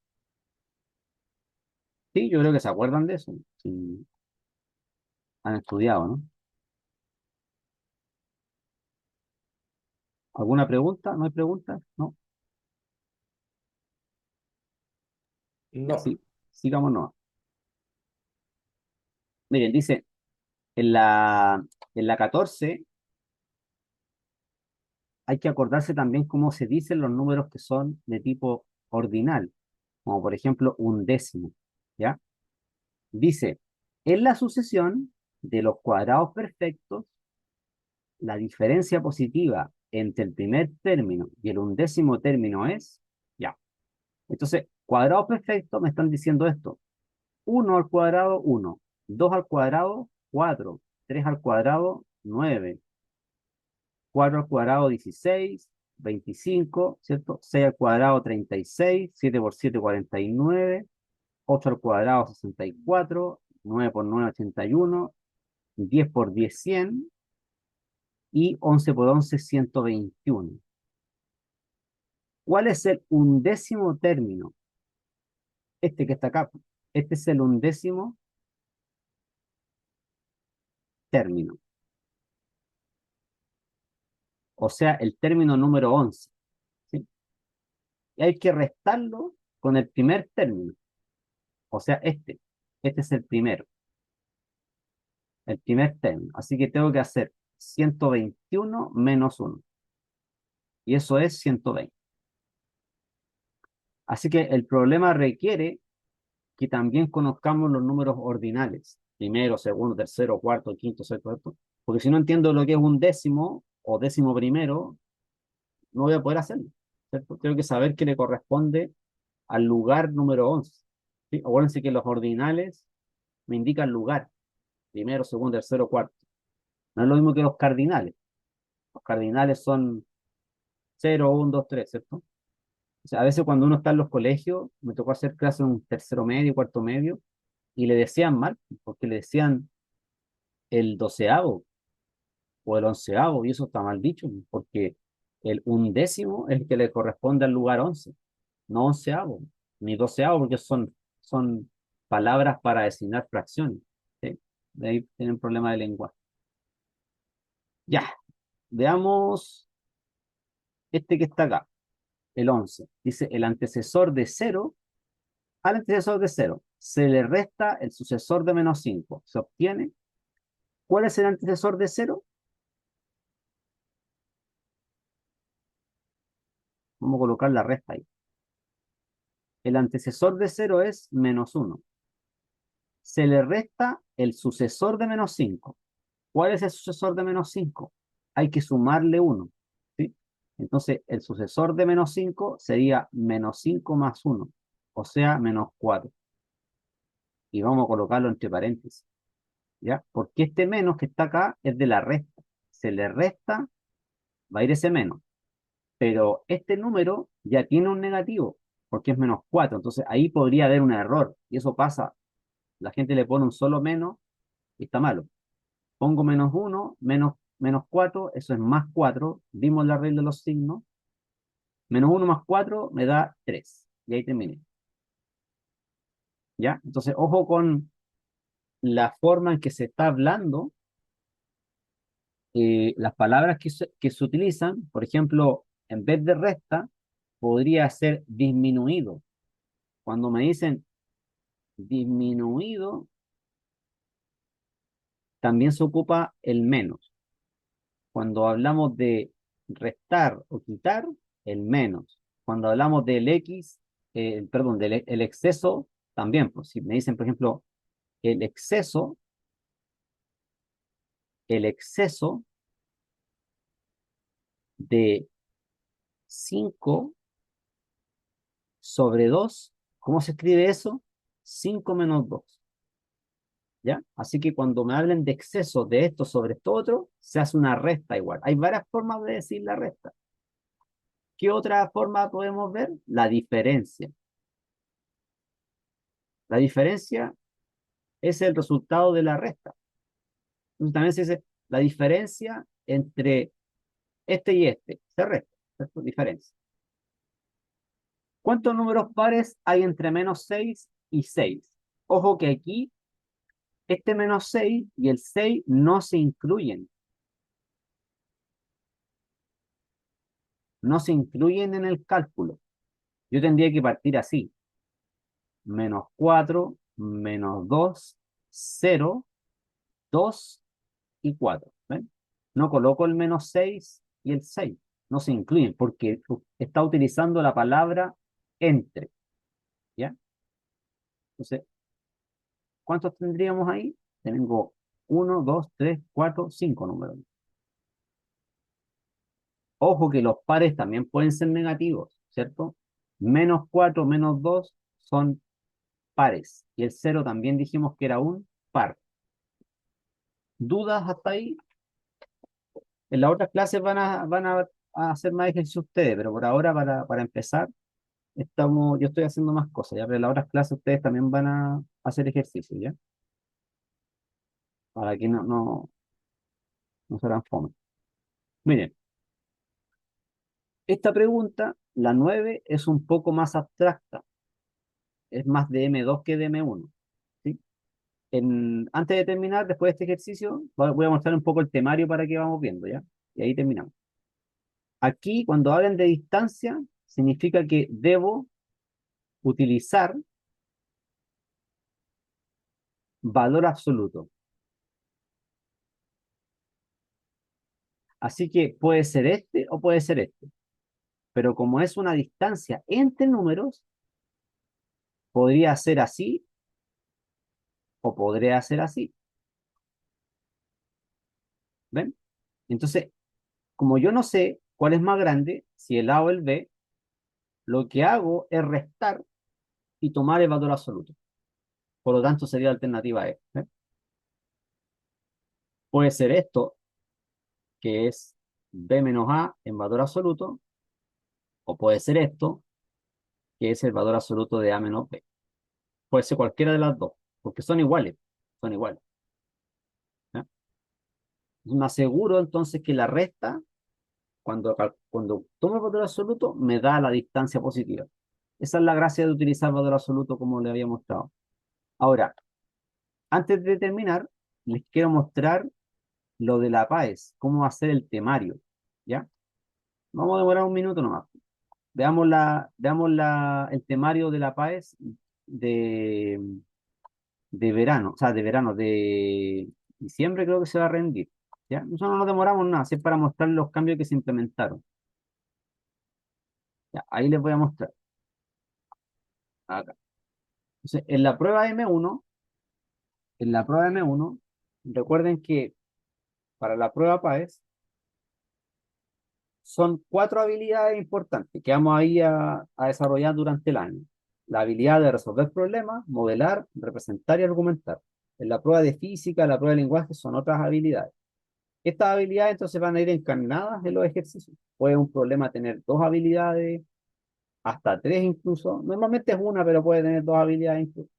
Sí, yo creo que se acuerdan de eso. Sí, han estudiado, ¿no? ¿Alguna pregunta? ¿No hay preguntas? No. Ya, No, sí. Sigámonos. Miren, dice, en la 14 hay que acordarse también cómo se dicen los números que son de tipo ordinal, como por ejemplo un décimo, ¿ya? Dice, en la sucesión de los cuadrados perfectos, la diferencia positiva entre el primer término y el undécimo término es, ya. Entonces, cuadrados perfectos me están diciendo esto. 1 al cuadrado, 1. 2 al cuadrado, 4. 3 al cuadrado, 9. 4 al cuadrado, 16. 25, ¿cierto? 6 al cuadrado, 36. 7 por 7, 49. 8 al cuadrado, 64. 9 por 9, 81. 10 por 10, 100. Y 11 por 11, 121. ¿Cuál es el undécimo término? Este que está acá. Este es el undécimo término. O sea, el término número 11. ¿Sí? Y hay que restarlo con el primer término. O sea, este. Este es el primer término. Así que tengo que hacer 121 menos 1. Y eso es 120. Así que el problema requiere que también conozcamos los números ordinales. Primero, segundo, tercero, cuarto, quinto, sexto, sexto. Porque si no entiendo lo que es un décimo o décimo primero, no voy a poder hacerlo. ¿Cierto? Tengo que saber qué le corresponde al lugar número 11. ¿Sí? Acuérdense que los ordinales me indican lugar. Primero, segundo, tercero, cuarto. No es lo mismo que los cardinales. Los cardinales son 0, 1, 2, 3, ¿cierto? O sea, a veces cuando uno está en los colegios, me tocó hacer clases en un tercero medio, cuarto medio, y le decían mal, porque le decían el doceavo o el onceavo, y eso está mal dicho, porque el undécimo es el que le corresponde al lugar 11, no onceavo, ni doceavo, porque son palabras para designar fracciones. ¿Sí? De ahí tienen problema de lenguaje. Ya, veamos este que está acá, el 11. Dice, el antecesor de cero, al antecesor de cero se le resta el sucesor de menos 5. Se obtiene. ¿Cuál es el antecesor de cero? Vamos a colocar la resta ahí. El antecesor de cero es menos 1. Se le resta el sucesor de menos 5. ¿Cuál es el sucesor de menos 5? Hay que sumarle 1. ¿Sí? Entonces, el sucesor de menos 5 sería menos 5 más 1, o sea, menos 4. Y vamos a colocarlo entre paréntesis. ¿Ya? Porque este menos que está acá es de la resta. Se le resta, va a ir ese menos. Pero este número ya tiene un negativo, porque es menos 4. Entonces, ahí podría haber un error. Y eso pasa. La gente le pone un solo menos y está malo. Pongo menos 1, menos 4, eso es más 4. Vimos la regla de los signos. Menos 1 más 4 me da 3. Y ahí terminé. ¿Ya? Entonces, ojo con la forma en que se está hablando, las palabras que se utilizan. Por ejemplo, en vez de resta, podría ser disminuido. Cuando me dicen disminuido, también se ocupa el menos. Cuando hablamos de restar o quitar, el menos. Cuando hablamos del X, perdón, del el exceso, también. Pues, si me dicen, por ejemplo, el exceso, el exceso de 5/2, ¿cómo se escribe eso? 5 - 2. ¿Ya? Así que cuando me hablen de exceso de esto sobre esto otro, se hace una resta igual. Hay varias formas de decir la resta. ¿Qué otra forma podemos ver? La diferencia. La diferencia es el resultado de la resta. Entonces también se dice la diferencia entre este y este. Se resta, ¿cierto? Diferencia. ¿Cuántos números pares hay entre -6 y 6? Ojo que aquí este -6 y el 6 no se incluyen. No se incluyen en el cálculo. Yo tendría que partir así. -4, -2, 0, 2 y 4. ¿Ven? No coloco el -6 y el 6. No se incluyen porque está utilizando la palabra entre. ¿Ya? Entonces, ¿cuántos tendríamos ahí? Tengo 1, 2, 3, 4, 5 números. Ojo que los pares también pueden ser negativos, ¿cierto? -4, -2 son pares. Y el 0 también dijimos que era un par. ¿Dudas hasta ahí? En las otras clases van a hacer más ejercicio ustedes, pero por ahora, para empezar, yo estoy haciendo más cosas, ¿ya? Pero en las otras clases ustedes también van a hacer ejercicio, ¿ya? Para que no se hagan fome. Miren, esta pregunta, la 9, es un poco más abstracta. Es más de M2 que de M1, ¿sí? Antes de terminar, después de este ejercicio, voy a mostrar un poco el temario para que vamos viendo, ¿ya? Y ahí terminamos. Aquí, cuando hablan de distancia, significa que debo utilizar valor absoluto. Así que puede ser este o puede ser este. Pero como es una distancia entre números, podría ser así o podría ser así. ¿Ven? Entonces, como yo no sé cuál es más grande, si el A o el B, lo que hago es restar y tomar el valor absoluto. Por lo tanto, sería la alternativa E. ¿Ven? Puede ser esto, que es B menos A en valor absoluto, o puede ser esto, que es el valor absoluto de A menos B. Puede ser cualquiera de las dos, porque son iguales. Son iguales. ¿Ya? Me aseguro entonces que la resta, cuando tomo el valor absoluto, me da la distancia positiva. Esa es la gracia de utilizar el valor absoluto como le había mostrado. Ahora, antes de terminar, les quiero mostrar lo de la PAES, cómo hacer el temario. ¿Ya? Vamos a demorar un minuto nomás. Veamos el temario de la PAES de, de verano, o sea, de verano, de diciembre creo que se va a rendir. ¿Ya? Nosotros no nos demoramos nada, así es para mostrar los cambios que se implementaron. Ya, ahí les voy a mostrar. Acá. Entonces, en la prueba M1, recuerden que para la prueba PAES son 4 habilidades importantes que vamos ahí a desarrollar durante el año. La habilidad de resolver problemas, modelar, representar y argumentar. En la prueba de física, la prueba de lenguaje son otras habilidades. Estas habilidades entonces van a ir encarnadas en los ejercicios. Puede un problema tener 2 habilidades, hasta 3 incluso. Normalmente es una, pero puede tener 2 habilidades incluso.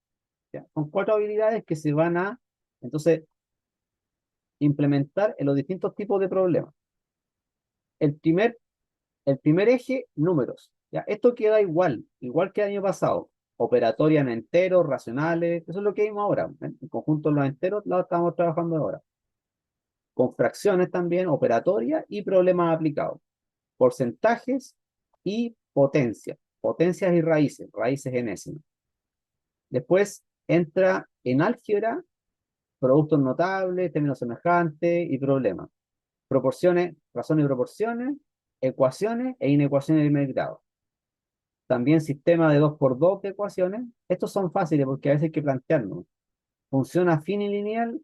¿Ya? Son 4 habilidades que se van a, entonces, implementar en los distintos tipos de problemas. El primer El primer eje, números. ¿Ya? Esto queda igual que el año pasado. Operatoria en enteros, racionales, eso es lo que vimos ahora. En conjunto los enteros lo estamos trabajando ahora. Con fracciones también, operatoria y problemas aplicados. Porcentajes y potencia. Potencias y raíces, raíces enésimas. Después entra en álgebra, productos notables, términos semejantes y problemas. Proporciones, razones y proporciones, ecuaciones e inecuaciones de primer grado. También sistema de 2 por 2 de ecuaciones. Estos son fáciles porque a veces hay que plantearnos. Función afín y lineal,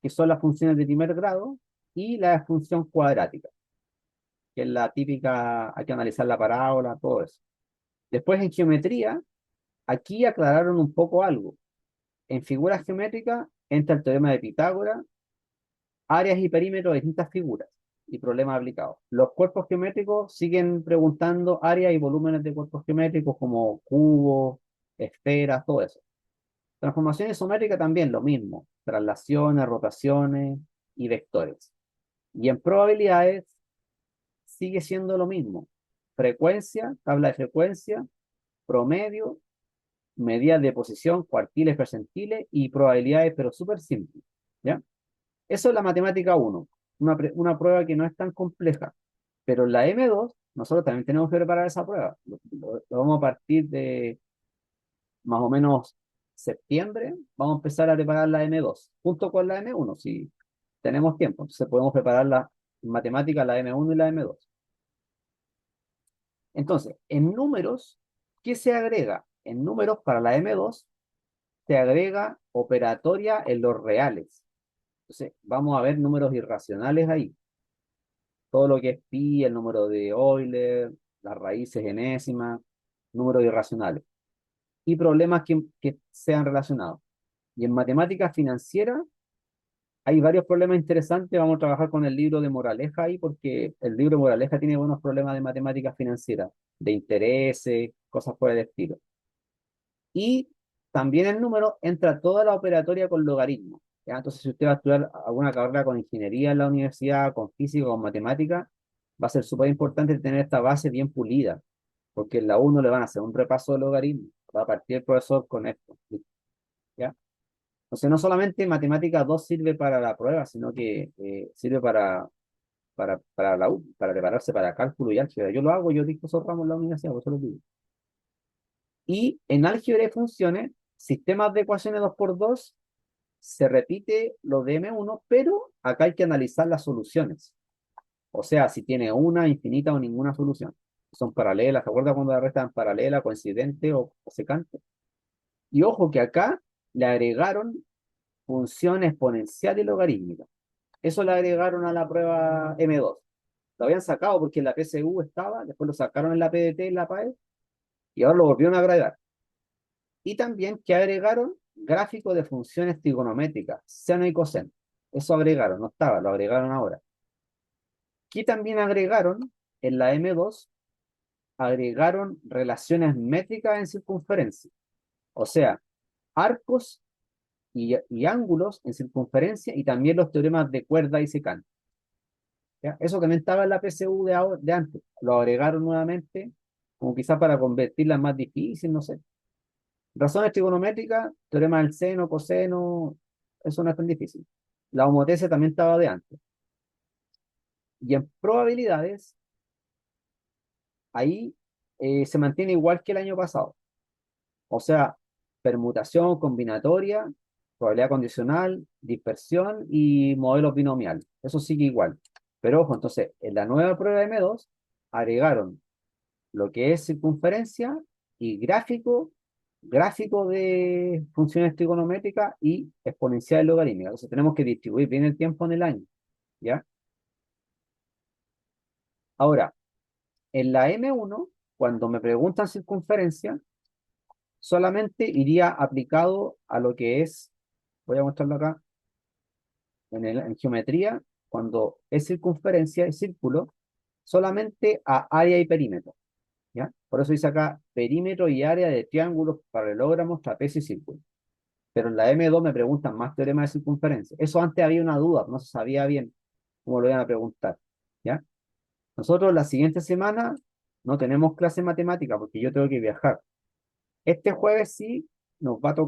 que son las funciones de primer grado, y la función cuadrática, que es la típica, hay que analizar la parábola, todo eso. Después en geometría, aquí aclararon un poco algo. En figuras geométricas entra el teorema de Pitágoras, áreas y perímetros de distintas figuras y problemas aplicados. Los cuerpos geométricos siguen preguntando áreas y volúmenes de cuerpos geométricos como cubos, esferas, todo eso. Transformación isométrica también lo mismo, traslaciones, rotaciones y vectores. Y en probabilidades sigue siendo lo mismo. Frecuencia, tabla de frecuencia, promedio, medidas de posición, cuartiles, percentiles y probabilidades, pero súper simple. ¿Ya? Eso es la matemática uno, una prueba que no es tan compleja. Pero en la M2, nosotros también tenemos que preparar esa prueba. Lo vamos a partir de más o menos septiembre, vamos a empezar a preparar la M2, junto con la M1, si tenemos tiempo. Entonces podemos preparar la en matemática, la M1 y la M2. Entonces, en números, ¿qué se agrega? En números para la M2 se agrega operatoria en los reales. Entonces, vamos a ver números irracionales ahí. Todo lo que es pi, el número de Euler, las raíces enésimas, números irracionales. Y problemas que sean relacionados. Y en matemáticas financieras hay varios problemas interesantes. Vamos a trabajar con el libro de Moraleja ahí, porque el libro de Moraleja tiene buenos problemas de matemáticas financieras, de intereses, cosas por el estilo. Y también el número entra toda la operatoria con logaritmos. ¿Ya? Entonces, si usted va a estudiar alguna carrera con ingeniería en la universidad, con física, con matemática, va a ser súper importante tener esta base bien pulida, porque en la uno le van a hacer un repaso de logaritmos. Va a partir el profesor con esto. ¿Ya? Entonces, no solamente matemática 2 sirve para la prueba, sino que sirve para la U, para prepararse para cálculo y álgebra. Yo lo hago, yo dicto esos ramos en la universidad, por eso lo digo. Y en álgebra de funciones, sistemas de ecuaciones 2 por 2 se repite lo de M1, pero acá hay que analizar las soluciones. O sea, si tiene una, infinita o ninguna solución. Son paralelas, ¿se acuerda cuando la restan paralela, coincidente o secante? Y ojo que acá le agregaron función exponencial y logarítmica. Eso le agregaron a la prueba M2. Lo habían sacado porque en la PSU estaba, después lo sacaron en la PDT, en la PAE, y ahora lo volvieron a agregar. Y también que agregaron gráfico de funciones trigonométricas, seno y coseno. Eso agregaron, no estaba, lo agregaron ahora. Que también agregaron en la M2, agregaron relaciones métricas en circunferencia. O sea, arcos y ángulos en circunferencia y también los teoremas de cuerda y secante. ¿Ya? Eso también estaba en la PSU de antes. Lo agregaron nuevamente, como quizás para convertirla en más difícil, no sé. Razones trigonométricas, teorema del seno, coseno, eso no es tan difícil. La homotesia también estaba de antes. Y en probabilidades, ahí se mantiene igual que el año pasado. O sea, permutación combinatoria, probabilidad condicional, dispersión y modelo binomial. Eso sigue igual. Pero ojo, entonces, en la nueva prueba de M2 agregaron lo que es circunferencia y gráfico de funciones trigonométricas y exponenciales logarítmicas. Entonces tenemos que distribuir bien el tiempo en el año, ¿ya? Ahora, en la M1, cuando me preguntan circunferencia, solamente iría aplicado a lo que es, voy a mostrarlo acá, en geometría, cuando es circunferencia, es círculo, solamente a área y perímetro. ¿Ya? Por eso dice acá perímetro y área de triángulos, paralelogramos, trapecio y círculo. Pero en la M2 me preguntan más teoremas de circunferencia. Eso antes había una duda, no se sabía bien cómo lo iban a preguntar. ¿Ya? Nosotros la siguiente semana no tenemos clase de matemática porque yo tengo que viajar. Este jueves sí nos va a tocar